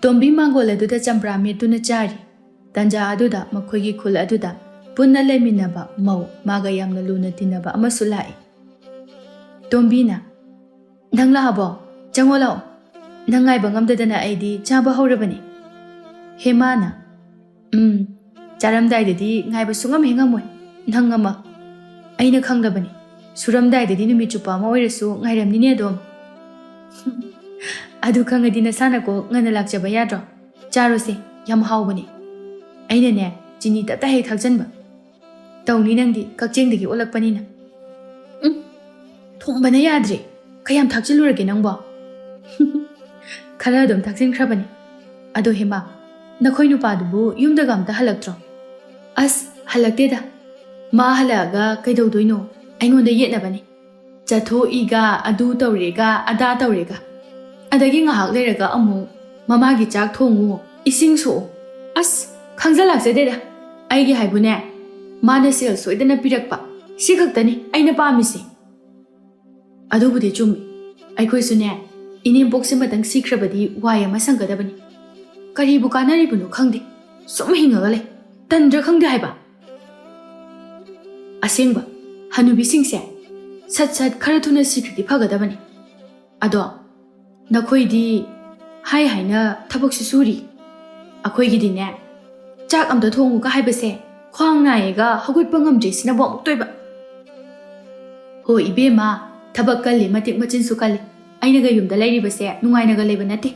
ꯇꯣꯝꯕꯤ ꯃꯥꯡꯒꯣꯜ ꯑꯗꯨꯗ ꯆꯝꯄ꯭ꯔꯥ ꯃꯦꯠꯇꯨꯅ ꯆꯥꯔꯤ ꯇꯟꯖꯥ ꯑꯗꯨꯗ ꯃꯈꯣꯏꯒꯤ ꯈꯨꯜ ꯑꯗꯨꯗ ꯄꯨꯟꯅ ꯂꯩꯃꯤꯟꯅꯕ ꯃꯧ ꯃꯥꯒ ꯌꯥꯝꯅ ꯂꯨꯅ ꯇꯤꯟꯅꯕ ꯑꯃꯁꯨ ꯂꯥꯛꯏ꯫ ꯇꯣꯝꯕꯤꯅ "ꯅꯪ ꯂꯥꯛꯑꯕꯣ? ꯆꯪꯉꯣ ꯂꯥꯛꯑꯣ, ꯅꯪ ꯉꯥꯏꯕ ꯉꯝꯗꯗꯅ ꯑꯩꯗꯤ ꯆꯥꯕ ꯍꯧꯔꯕꯅꯤ"꯫ ꯍꯦꯃꯥꯅ "ꯆꯥꯔꯝꯗꯥꯏꯗꯗꯤ ꯉꯥꯏꯕ ꯁꯨꯡꯉꯝ ꯉꯝꯃꯣꯏ, ꯅꯪ ꯑꯃ ꯑꯩꯅ ꯈꯪꯂꯕꯅꯤ, ꯁꯨꯔꯝꯗꯥꯏꯗꯗꯤ ꯅꯨꯃꯤꯠ ꯆꯨꯞꯄ ꯑꯃ ꯑꯣꯏꯔꯁꯨ ꯉꯥꯏꯔꯝꯅꯤꯅꯦ ꯑꯗꯨꯝ"꯫ "ꯑꯗꯨ ꯈꯪꯉꯗꯤ ꯅꯁꯥꯅꯀꯣ ꯉꯟꯅ ꯂꯥꯛꯆꯕ ꯌꯥꯗ꯭ꯔꯣ? ꯆꯥꯔꯣꯁꯦ, ꯌꯥꯝ ꯍꯥꯎꯕꯅꯤ, ꯑꯩꯅꯅꯦ ꯆꯤꯅꯤ ꯇꯞꯇ ꯍꯦꯛ ꯊꯥꯛꯆꯟꯕ, ꯇꯧꯅꯤ ꯅꯪꯗꯤ ꯀꯛꯆꯤꯡꯗꯒꯤ ꯑꯣꯜꯂꯛꯄꯅꯤꯅ"꯫ "ꯊꯨꯝꯕꯅ ꯌꯥꯗ꯭ꯔꯦ, ꯀꯌꯥꯝ ꯊꯥꯛꯆꯤꯜꯂꯨꯔꯒꯦ ꯅꯪꯕꯣ"꯫ "ꯈꯔ ꯑꯗꯨꯝ ꯊꯥꯛꯆꯤꯟꯈ꯭ꯔꯕꯅꯤ꯫ ꯑꯗꯣ ꯍꯦꯃꯥ, ꯅꯈꯣꯏ ꯅꯨꯄꯥꯗꯨꯕꯨ ꯌꯨꯝꯗꯒ ꯑꯝꯇ ꯍꯜꯂꯛꯇ꯭ꯔꯣ"꯫ "ꯑꯁ ꯍꯜꯂꯛꯇꯦꯗ, ꯃꯥ ꯍꯜꯂꯛꯑꯒ ꯀꯩꯗꯧꯗꯣꯏꯅꯣ, ꯑꯩꯉꯣꯟꯗ ꯌꯦꯠꯅꯕꯅꯤ, ꯆꯠꯊꯣꯛꯏꯒ ꯑꯗꯨ ꯇꯧꯔꯦꯒ ꯑꯗꯥ ꯇꯧꯔꯦꯒ, ꯑꯗꯒꯤ ꯉꯥꯏꯍꯥꯛ ꯂꯩꯔꯒ ꯑꯃꯨꯛ ꯃꯃꯥꯒꯤ ꯆꯥꯛ ꯊꯣꯡꯉꯨ, ꯏꯁꯤꯡ ꯁꯣꯛꯎ, ꯑꯁ ꯈꯪꯖꯜꯂꯛꯆꯗꯦꯗ, ꯑꯩꯒꯤ ꯍꯥꯏꯕꯨꯅꯦ ꯃꯥꯅ ꯁꯦꯜ ꯁꯣꯏꯗꯅ ꯄꯤꯔꯛꯄ, ꯁꯤ ꯈꯛꯇꯅꯤ ꯑꯩꯅ ꯄꯥꯝꯃꯤꯁꯦ"꯫ "ꯑꯗꯨꯕꯨꯗꯤ ꯆꯨꯝꯃꯤ, ꯑꯩꯈꯣꯏꯁꯨꯅꯦ ꯏꯅꯦꯝꯄꯣꯛꯁꯤꯃꯇꯪ ꯁꯤꯈ꯭ꯔꯕꯗꯤ ꯋꯥꯏ ꯑꯃ ꯁꯪꯒꯗꯕꯅꯤ, ꯀꯔꯤꯕꯨ ꯀꯥꯟꯅꯔꯤꯕꯅꯣ ꯈꯪꯗꯦ, ꯁꯨꯝ ꯍꯤꯡꯉꯒ ꯂꯩ, ꯇꯟꯗ꯭ꯔꯥ ꯈꯪꯗꯦ ꯍꯥꯏꯕ꯫ ꯑꯁꯦꯡꯕ ꯍꯅꯨꯕꯤꯁꯤꯡꯁꯦ ꯁꯠ ꯁꯠ ꯈꯔ ꯊꯨꯅ ꯁꯤꯈ꯭ꯔꯗꯤ ꯐꯒꯗꯕꯅꯤ꯫ ꯑꯗꯣ ꯅꯈꯣꯏꯗꯤ ꯍꯥꯏꯅ ꯊꯕꯛꯁꯨ ꯁꯨꯔꯤ, ꯑꯩꯈꯣꯏꯒꯤꯗꯤꯅꯦ ꯆꯥꯛ ꯑꯝꯇ ꯊꯣꯡꯉꯨꯒ ꯍꯥꯏꯕꯁꯦ ꯈ꯭ꯋꯥꯡ ꯅꯥꯏꯌꯦꯒ ꯍꯧꯒꯠꯄ ꯉꯝꯗ꯭ꯔꯤꯁꯤꯅꯕꯨ ꯑꯃꯨꯛꯇꯣꯏꯕ꯫ "ꯍꯣ ꯏꯕꯦꯝꯃ, ꯊꯕꯛ ꯀꯜꯂꯤ, ꯃꯇꯤꯛ ꯃꯆꯤꯟꯁꯨ ꯀꯜꯂꯤ, ꯑꯩꯅꯒ ꯌꯨꯝꯗ ꯂꯩꯔꯤꯕꯁꯦ ꯅꯨꯡꯉꯥꯏꯅꯒ ꯂꯩꯕ ꯅꯠꯇꯦ,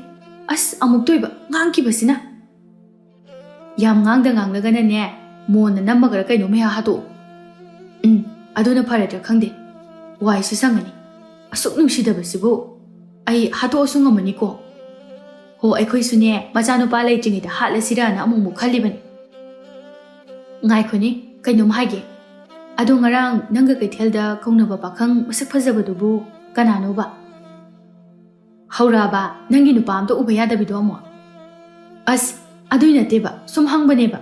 ꯑꯁ ꯑꯃꯨꯛꯇꯣꯏꯕ ꯉꯥꯡꯈꯤꯕꯁꯤꯅ"꯫ "ꯌꯥꯝ ꯉꯥꯡꯂꯒꯅꯅꯦ ꯃꯣꯟꯅ ꯅꯝꯃꯒꯔ ꯀꯩꯅꯣꯝ ꯍꯦꯛ ꯍꯥꯠꯇꯣꯛꯎ"꯫ "ꯑꯗꯨꯅ ꯐꯔꯗ꯭ꯔꯥ ꯈꯪꯗꯦ, ꯋꯥꯏꯁꯨ ꯁꯪꯉꯅꯤ, ꯑꯁꯨꯛ ꯅꯨꯡꯁꯤꯗꯕꯁꯤꯕꯨ ꯑꯩ ꯍꯥꯠꯇꯣꯛꯑꯁꯨ ꯉꯝꯃꯅꯤꯀꯣ"꯫ "ꯍꯣ ꯑꯩꯈꯣꯏꯁꯨꯅꯦ ꯃꯆꯥꯅꯨꯄꯥ ꯂꯩꯇ꯭ꯔꯤꯉꯩꯗ ꯍꯥꯠꯂꯁꯤꯔꯅ ꯑꯃꯨꯛ ꯈꯜꯂꯤꯕꯅꯤ"꯫ "ꯉꯥꯏꯈꯣꯅꯦ, ꯀꯩꯅꯣꯝ ꯍꯥꯏꯒꯦ, ꯑꯗꯣ ꯉꯔꯥꯡ ꯅꯪꯒ ꯀꯩꯊꯦꯜꯗ ꯀꯧꯅꯕ ꯄꯥꯈꯪ ꯃꯁꯛ ꯐꯖꯕꯗꯨꯕꯨ ꯀꯅꯥꯅꯣꯕ? ꯍꯧꯔꯛꯑꯕ ꯅꯪꯒꯤ ꯅꯨꯄꯥ ꯑꯝꯇ ꯎꯕ ꯌꯥꯗꯕꯤꯗꯣ ꯑꯃꯨꯛ"꯫ "ꯑꯁ ꯑꯗꯨꯏ ꯅꯠꯇꯦꯕ, ꯁꯨꯝ ꯍꯪꯕꯅꯦꯕ,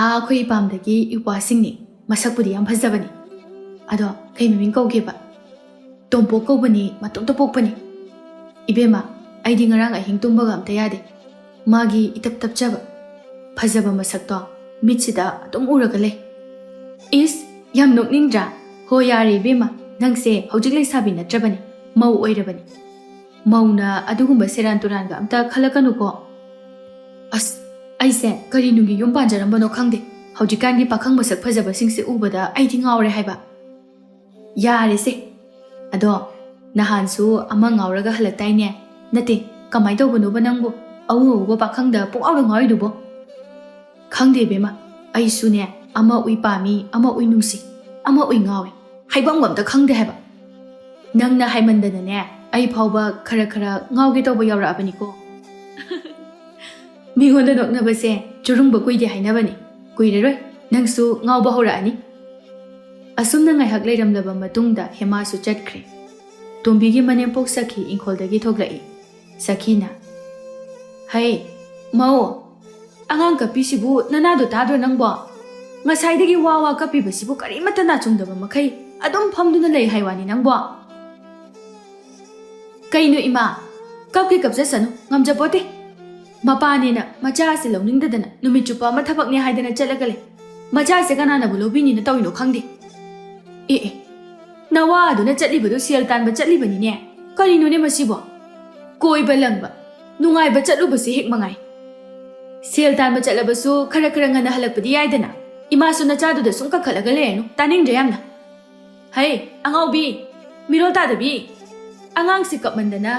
ꯑꯩꯈꯣꯏ ꯏꯄꯥꯝꯗꯒꯤ ꯏꯄ꯭ꯋꯥꯁꯤꯡꯅꯤ, ꯃꯁꯛꯄꯨꯗꯤ ꯌꯥꯝ ꯐꯖꯕꯅꯤ, ꯑꯗꯣ ꯀꯩ ꯃꯃꯤꯡ ꯀꯧꯒꯦꯕ"꯫ "ꯇꯣꯝꯄꯣꯛ ꯀꯧꯕꯅꯤ, ꯃꯇꯣꯝꯇ ꯄꯣꯛꯄꯅꯤ"꯫ "ꯏꯕꯦꯝꯃ, ꯑꯩꯗꯤ ꯉꯔꯥꯡ ꯑꯍꯤꯡ ꯇꯨꯝꯕꯒ ꯑꯝꯇ ꯌꯥꯗꯦ, ꯃꯥꯒꯤ ꯏꯇꯞ ꯇꯞꯆꯕ ꯐꯖꯕ ꯃꯁꯛꯇꯣ ꯃꯤꯠꯁꯤꯗ ꯑꯗꯨꯝ ꯎꯔꯒ ꯂꯩ"꯫ "ꯏꯁ ꯌꯥꯝ ꯅꯣꯛꯅꯤꯡꯗ꯭ꯔꯥ? ꯍꯣ ꯌꯥꯔꯦ ꯏꯕꯦꯝꯃ, ꯅꯪꯁꯦ ꯍꯧꯖꯤꯛ ꯂꯩꯁꯥꯕꯤ ꯅꯠꯇ꯭ꯔꯕꯅꯤ, ꯃꯧ ꯑꯣꯏꯔꯕꯅꯤ, ꯃꯧꯅ ꯑꯗꯨꯒꯨꯝꯕ ꯁꯦꯔꯥꯟ ꯇꯨꯔꯥꯟꯒ ꯑꯝꯇ ꯈꯜꯂꯛꯀꯅꯨꯀꯣ"꯫ "ꯑꯁ ꯑꯩꯁꯦ ꯀꯔꯤꯅꯨꯡꯒꯤ ꯌꯨꯝ ꯄꯥꯟꯖꯔꯝꯕꯅꯣ ꯈꯪꯗꯦ, ꯍꯧꯖꯤꯛꯀꯥꯟꯒꯤ パꯈꯪ ꯃꯁꯛ ꯐꯖꯕꯁꯤꯡꯁꯦ ꯎꯕꯗ ꯑꯩꯗꯤ ꯉꯥꯎꯔꯦ ꯍꯥꯏꯕ"꯫ "ꯌꯥꯔꯦꯁꯦ, ꯑꯗꯣ ꯅꯍꯥꯟꯁꯨ ꯑꯃ ꯉꯥꯎꯔꯒ ꯍꯜꯂꯛꯇꯥꯏꯅꯦ, ꯅꯠꯇꯦ ꯀꯃꯥꯏꯅ ꯇꯧꯕꯅꯣꯕ ꯅꯪꯕꯨ, ꯑꯎ ꯄꯥꯈꯪꯗ ꯄꯨꯡꯉꯥꯎꯗ ꯉꯥꯎꯔꯤꯗꯨꯕꯣ"꯫ "ꯈꯪꯗꯦ ꯏꯕꯦꯝꯃ, ꯑꯩꯁꯨꯅꯦ ꯑꯃ ꯎꯏ ꯄꯥꯝꯃꯤ, ꯑꯃ ꯎꯏ ꯅꯨꯡꯁꯤ, ꯑꯃ ꯎꯏ ꯉꯥꯎꯏ, ꯍꯥꯏꯐꯝꯒ ꯑꯝꯇ ꯈꯪꯗꯦ ꯍꯥꯏꯕ, ꯅꯪꯅ ꯍꯥꯏꯃꯟꯗꯅꯅꯦ ꯑꯩ ꯐꯥꯎꯕ ꯈꯔ ꯉꯥꯎꯒꯦ ꯇꯧꯕ ꯌꯥꯎꯔꯛꯑꯕꯅꯤꯀꯣ"꯫ "ꯃꯤꯉꯣꯟꯗ ꯅꯣꯛꯅꯕꯁꯦ ꯆꯨꯔꯨꯡꯕ ꯀꯨꯏꯗꯦ ꯍꯥꯏꯅꯕꯅꯤ, ꯀꯨꯏꯔꯔꯣꯏ ꯅꯪꯁꯨ ꯉꯥꯎꯕ ꯍꯧꯔꯛꯑꯅꯤ"꯫ ꯑꯁꯨꯝꯅ ꯉꯥꯏꯍꯥꯛ ꯂꯩꯔꯝꯂꯕ ꯃꯇꯨꯡꯗ ꯍꯦꯃꯥꯁꯨ ꯆꯠꯈ꯭ꯔꯦ꯫ ꯇꯣꯝꯕꯤꯒꯤ ꯃꯅꯦꯝꯄꯣꯛ ꯁꯈꯤ ꯏꯪꯈꯣꯜꯗꯒꯤ ꯊꯣꯛꯂꯛꯏ꯫ ꯁꯈꯤꯅ "ꯍꯩ ꯃꯧ, ꯑꯉꯥꯡ ꯀꯞꯄꯤꯁꯤꯕꯨ ꯅꯅꯥꯗꯣ ꯇꯥꯗ꯭ꯔꯣ ꯅꯪꯕꯣ? ꯉꯁꯥꯏꯗꯒꯤ ꯋꯥ ꯀꯞꯄꯤꯕꯁꯤꯕꯨ ꯀꯔꯤꯃꯠꯇ ꯅꯥꯆꯨꯡꯗꯕ ꯃꯈꯩ ꯑꯗꯨꯝ ꯐꯝꯗꯨꯅ ꯂꯩ ꯍꯥꯏꯋꯥꯅꯤ ꯅꯪꯕꯣ"꯫ "ꯀꯩꯅꯣ ꯏꯃꯥ, ꯀꯞꯀꯦ ꯀꯞꯆꯁꯅꯨ, ꯉꯝꯖꯄꯣꯠꯇꯦ, ꯃꯄꯥꯅꯦꯅ ꯃꯆꯥꯁꯦ ꯂꯧꯅꯤꯡꯗꯗꯅ ꯅꯨꯃꯤꯠ ꯆꯨꯞꯄ ꯑꯃ ꯊꯕꯛꯅꯦ ꯍꯥꯏꯗꯅ ꯆꯠꯂꯒ ꯂꯩ, ꯃꯆꯥꯁꯦ ꯀꯅꯥꯅꯕꯨ ꯂꯧꯕꯤꯅꯤꯅ ꯇꯧꯔꯤꯅꯣ ꯈꯪꯗꯦ"꯫ "ꯑꯦ ꯅꯋꯥ ꯑꯗꯨꯅ ꯆꯠꯂꯤꯕꯗꯣ ꯁꯦꯜ ꯇꯥꯟꯕ ꯆꯠꯂꯤꯕꯅꯤꯅꯦ, ꯀꯔꯤꯅꯣꯅꯦ ꯃꯁꯤꯕꯣ, ꯀꯣꯏꯕ ꯂꯪꯕ ꯅꯨꯡꯉꯥꯏꯕ ꯆꯠꯂꯨꯕꯁꯤ ꯍꯦꯛ ꯃꯉꯥꯏ, ꯁꯦꯜ ꯇꯥꯟꯕ ꯆꯠꯂꯕꯁꯨ ꯈꯔ ꯉꯟꯅ ꯍꯜꯂꯛꯄꯗꯤ ꯌꯥꯏꯗꯅ, ꯏꯃꯥꯁꯨ ꯅꯆꯥꯗꯨꯗ ꯁꯨꯝ ꯀꯛꯈꯠꯂꯒ ꯂꯩꯔꯅꯨ, ꯇꯥꯅꯤꯡꯗ꯭ꯔꯦ ꯌꯥꯝꯅ"꯫ "ꯍꯩ ꯑꯉꯥꯎꯕꯤ, ꯃꯤꯔꯣꯜ ꯇꯥꯗꯕꯤ, ꯑꯉꯥꯡꯁꯤ ꯀꯞꯃꯟꯗꯅ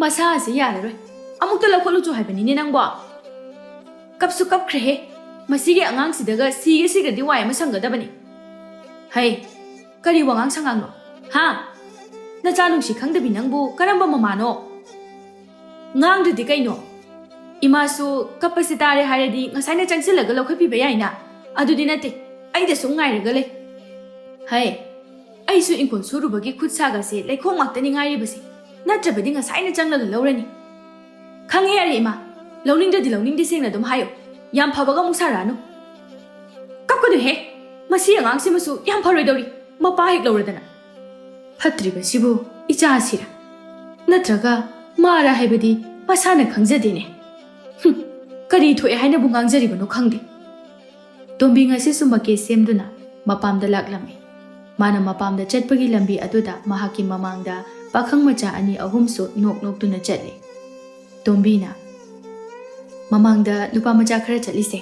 ꯃꯁꯥ ꯑꯁꯤ ꯌꯥꯔꯔꯣꯏ, ꯑꯃꯨꯛꯇ ꯂꯧꯈꯠꯂꯨꯆꯣ ꯍꯥꯏꯕꯅꯤꯅꯦ ꯅꯪꯕꯣ"꯫ "ꯀꯞꯁꯨ ꯀꯞꯈ꯭ꯔꯦꯍꯦ, ꯃꯁꯤꯒꯤ ꯑꯉꯥꯡꯁꯤꯗꯒ ꯁꯤꯈ꯭ꯔꯗꯤ ꯋꯥꯏ ꯑꯃ ꯁꯪꯒꯗꯕꯅꯤ"꯫ "ꯍꯩ ꯀꯔꯤ ꯋꯥꯉꯥꯡ ꯁꯉꯥꯡꯅꯣ, ꯍꯥ? ꯅꯆꯥ ꯅꯨꯡꯁꯤ ꯈꯪꯗꯕꯤ ꯅꯪꯕꯨ ꯀꯔꯝꯕ ꯃꯃꯥꯅꯣ? ꯉꯥꯡꯗ꯭ꯔꯗꯤ ꯀꯩꯅꯣ, ꯏꯃꯥꯁꯨ ꯀꯞꯄꯁꯤ ꯇꯥꯔꯦ ꯍꯥꯏꯔꯗꯤ ꯉꯁꯥꯏꯅ ꯆꯪꯁꯤꯜꯂꯒ ꯂꯧꯈꯠꯄꯤꯕ ꯌꯥꯏꯅ, ꯑꯗꯨꯗꯤ ꯅꯠꯇꯦ, ꯑꯩꯗ ꯁꯨꯝ ꯉꯥꯏꯔꯒ ꯂꯩ꯫ ꯍꯩ ꯑꯩꯁꯨ ꯏꯪꯈꯣꯜ ꯁꯨꯔꯨꯕꯒꯤ ꯈꯨꯠ ꯁꯥꯒꯁꯦ ꯂꯩꯈꯣꯝ ꯉꯥꯛꯇꯅꯤ ꯉꯥꯏꯔꯤꯕꯁꯦ, ꯅꯠꯇ꯭ꯔꯕꯗꯤ ꯉꯁꯥꯏꯅ ꯆꯪꯂꯒ ꯂꯧꯔꯅꯤ"꯫ "ꯈꯪꯉꯦ ꯌꯥꯔꯦ ꯏꯃꯥ, ꯂꯧꯅꯤꯡꯗ꯭ꯔꯗꯤ ꯂꯧꯅꯤꯡꯗꯦ ꯁꯦꯡꯅ ꯑꯗꯨꯝ ꯍꯥꯏꯌꯣ, ꯌꯥꯝ ꯐꯕꯒ ꯑꯃꯨꯛ ꯁꯥꯔꯛꯑꯅꯨ"꯫ "ꯀꯞꯀꯅꯨꯍꯦ, ꯃꯁꯤ ꯑꯉꯥꯡꯁꯤꯃꯁꯨ ꯌꯥꯝ ꯐꯔꯣꯏꯗꯧꯔꯤ, ꯃꯄꯥ ꯍꯦꯛ ꯂꯧꯔꯗꯅ, ꯐꯠꯇ꯭ꯔꯤꯕꯁꯤꯕꯨ ꯏꯆꯥꯁꯤꯔ ꯅꯠꯇ꯭ꯔꯒ ꯃꯥꯔ ꯍꯥꯏꯕꯗꯤ ꯃꯁꯥꯅ ꯈꯪꯖꯗꯦꯅꯦ ꯀꯔꯤ ꯊꯣꯛꯑꯦ ꯍꯥꯏꯅꯕꯨ ꯉꯥꯡꯖꯔꯤꯕꯅꯣ ꯈꯪꯗꯦ ꯇꯣꯝꯕꯤ ꯉꯁꯤꯁꯨ ꯃꯀꯦ ꯁꯦꯝꯗꯨꯅ ꯃꯄꯥꯝꯗ ꯂꯥꯛꯂꯝꯃꯤ ꯃꯥꯅ ꯃꯄꯥꯝꯗ ꯆꯠꯄꯒꯤ ꯂꯝꯕꯤ ꯑꯗꯨꯗ ꯃꯍꯥꯛꯀꯤ ꯃꯃꯥꯡꯗ ꯄꯥꯈꯪ ꯃꯆꯥ ꯑꯅꯤ ꯑꯍꯨꯝꯁꯨ ꯅꯣꯛ ꯅꯣꯛꯇꯨꯅ ꯆꯠꯂꯤ ꯇꯣꯝꯕꯤꯅ ꯃꯃꯥꯡꯗ ꯅꯨꯄꯥ ꯃꯆꯥ ꯈꯔ ꯆꯠꯂꯤꯁꯦ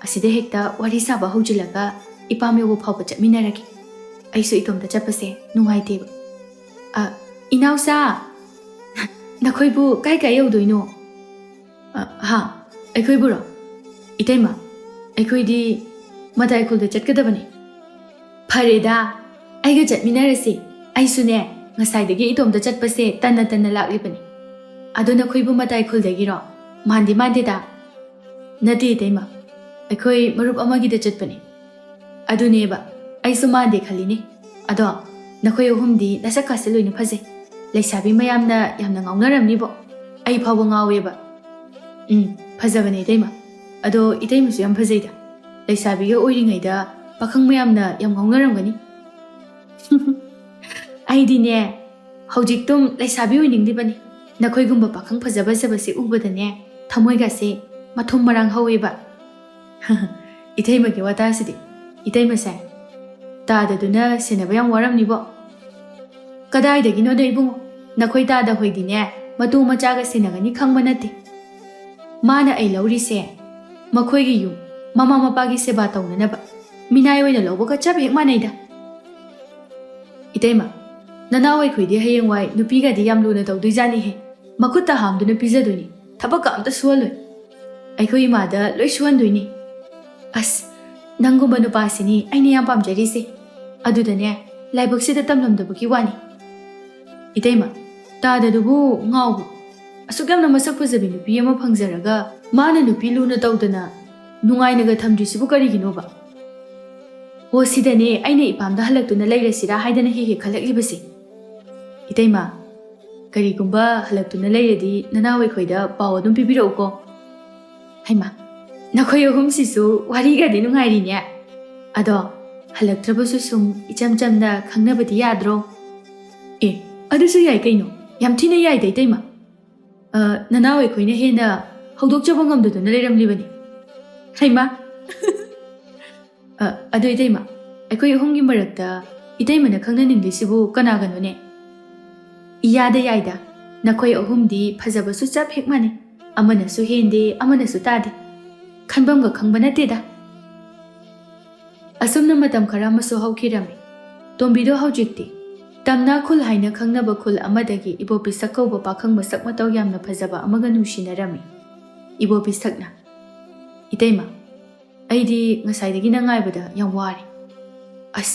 ꯑꯁꯤꯗ ꯍꯦꯛꯇ ꯋꯥꯔꯤ ꯁꯥꯕ ꯍꯧꯖꯤꯜꯂꯒ ꯏꯄꯥꯝ ꯌꯧꯕ ꯐꯥꯎꯕ ꯆꯠꯃꯤꯟꯅꯔꯒꯦ ꯑꯩꯁꯨ ꯏꯇꯣꯝꯇ ꯆꯠꯄꯁꯦ ꯅꯨꯡꯉꯥꯏꯇꯦꯕ ꯏꯅꯥꯎꯆꯥ ꯅꯈꯣꯏꯕꯨ ꯀꯥꯏ ꯀꯥꯏ ꯌꯧꯗꯣꯏꯅꯣ ꯍꯥ ꯑꯩꯈꯣꯏꯕꯨꯔꯣ ꯏꯇꯩꯃ ꯑꯩꯈꯣꯏꯗꯤ ꯃꯇꯥꯏꯈꯨꯜꯗ ꯆꯠꯀꯗꯕꯅꯤ ꯐꯔꯦꯗ ꯑꯩꯒ ꯆꯠꯃꯤꯟꯅꯔꯁꯤ ꯑꯩꯁꯨꯅꯦ ꯉꯁꯥꯏꯗꯒꯤ ꯏꯇꯣꯝꯇ ꯆꯠꯄꯁꯦ ꯇꯟꯅ ꯇꯟꯅ ꯂꯥꯛꯂꯤꯕꯅꯤ ꯑꯗꯣ ꯅꯈꯣꯏꯕꯨ ꯃꯇꯥꯏꯈꯨꯜꯗꯒꯤꯔꯣ ꯃꯥꯟꯗꯦꯗ ꯅꯠꯇꯦ ꯏꯇꯩꯃ ꯑꯩꯈꯣꯏ ꯃꯔꯨꯞ ꯑꯃꯒꯤꯗ ꯆꯠꯄꯅꯤ ꯑꯗꯨꯅꯦꯕ ꯑꯩꯁꯨ ꯃꯥꯟꯗꯦ ꯈꯜꯂꯤꯅꯤ ꯑꯗꯣ ꯅꯈꯣꯏ ꯑꯍꯨꯝꯗꯤ ꯅꯁꯛꯀꯥꯁꯦ ꯂꯣꯏꯅ ꯐꯖꯩ ꯂꯩꯁꯥꯕꯤ ꯃꯌꯥꯝꯅ ꯌꯥꯝꯅ ꯉꯥꯎꯅꯔꯝꯅꯤꯕꯣ ꯑꯩ ꯐꯥꯎꯕ ꯉꯥꯎꯋꯦꯕ ꯐꯖꯕꯅꯦ ꯏꯇꯩꯃ ꯑꯗꯣ ꯏꯇꯩꯃꯁꯨ ꯌꯥꯝ ꯐꯖꯩꯗ ꯂꯩꯁꯥꯕꯤꯒ ꯑꯣꯏꯔꯤꯉꯩꯗ ꯄꯥꯈꯪ ꯃꯌꯥꯝꯅ ꯌꯥꯝ ꯉꯥꯎꯅꯔꯝꯒꯅꯤ ꯑꯩꯗꯤꯅꯦ ꯍꯧꯖꯤꯛꯇꯨꯝ ꯂꯩꯁꯥꯕꯤ ꯑꯣꯏꯅꯤꯡꯂꯤꯕꯅꯤ ꯅꯈꯣꯏꯒꯨꯝꯕ ꯄꯥꯈꯪ ꯐꯖꯕꯁꯦ ꯎꯕꯗꯅꯦ ꯊꯃꯣꯏꯒꯥꯁꯦ ꯃꯊꯨꯝ ꯃꯔꯥꯡ ꯍꯧꯋꯦꯕ ꯏꯇꯩꯃꯒꯤ ꯋꯥꯇꯥꯁꯤꯗꯤ ꯏꯇꯩꯃꯁꯦ ꯇꯥꯗꯗꯨꯅ ꯁꯦꯟꯅꯕ ꯌꯥꯝ ꯋꯥꯔꯝꯅꯤꯕꯣ ꯀꯗꯥꯏꯗꯒꯤꯅꯣꯗ ꯏꯕꯨꯡꯉꯣ ꯅꯈꯣꯏ ꯇꯥꯗ ꯍꯣꯏꯗꯤꯅꯦ ꯃꯇꯨ ꯃꯆꯥꯒ ꯁꯦꯟꯅꯒꯅꯤ ꯈꯪꯕ ꯅꯠꯇꯦ ꯃꯥꯅ ꯑꯩ ꯂꯧꯔꯤꯁꯦ ꯃꯈꯣꯏꯒꯤ ꯌꯨꯝ ꯃꯃꯥ ꯃꯄꯥꯒꯤ ꯁꯦꯕꯥ ꯇꯧꯅꯅꯕ ꯃꯤꯅꯥꯏ ꯑꯣꯏꯅ ꯂꯧꯕꯒ ꯆꯞ ꯍꯦꯛ ꯃꯥꯟꯅꯩꯗ ꯏꯇꯩꯃ ꯅꯅꯥꯎ ꯑꯩꯈꯣꯏꯗꯤ ꯍꯌꯦꯡꯋꯥꯏ ꯅꯨꯄꯤꯒꯗꯤ ꯌꯥꯝ ꯂꯨꯅ ꯇꯧꯗꯣꯏꯖꯥꯅꯤꯍꯦ ꯃꯈꯨꯠꯇ ꯍꯥꯝꯗꯨꯅ ꯄꯤꯖꯗꯣꯏꯅꯤ ꯊꯕꯛꯀ ꯑꯝꯇ ꯁꯨꯍꯜꯂꯣꯏ ꯑꯩꯈꯣꯏ ꯏꯃꯥꯗ ꯂꯣꯏ ꯁꯨꯍꯟꯗꯣꯏꯅꯤ ꯑꯁ ꯅꯪꯒꯨꯝꯕ ꯅꯨꯄꯥꯁꯤꯅꯤ ꯑꯩꯅ ꯌꯥꯝ ꯄꯥꯝꯖꯔꯤꯁꯦ ꯑꯗꯨꯗꯅꯦ ꯂꯥꯏꯕꯛꯁꯤꯗ ꯇꯝꯂꯝꯗꯕꯒꯤ ꯋꯥꯅꯤ 이때마 따다두부 ngaubu asuk yamna masak fazabi nupi ama phangzaraga mana nupi luna tawdana nungainaga thamdrisibu kariginoba ho sidane aina ipamda halaktuna leirasira haidana he khalaklibasi itaima karigumba halaktuna leiradi nanawai khoida paw adum pibirauko haima nakhoi ahum sisu wariga di nungairi nya ado halaktrabasu sum icham chamna khangnabadi yadro e adusu yai kaino yam thina yai dai taima nanawai khoina hena hawdokchaba ngamduduna leiramlibani haima ado itaima aikoi ahumgi marakta itaimana khangna ninglisibu kanaganone iyada yaida nakhoi ahumdi phajabasu chap hekmane amana su hende amana su tade khanbamga khangbana teda asumna matam khara masu hawkhirami tombido hawjikti tamna khul haina khangnaba khul amadagi ibopi sakauba pakhang masak matau yamna phajaba amaga nushinarami ibopi sakna itaima aidi ngasaidagi na ngaibada yam wari as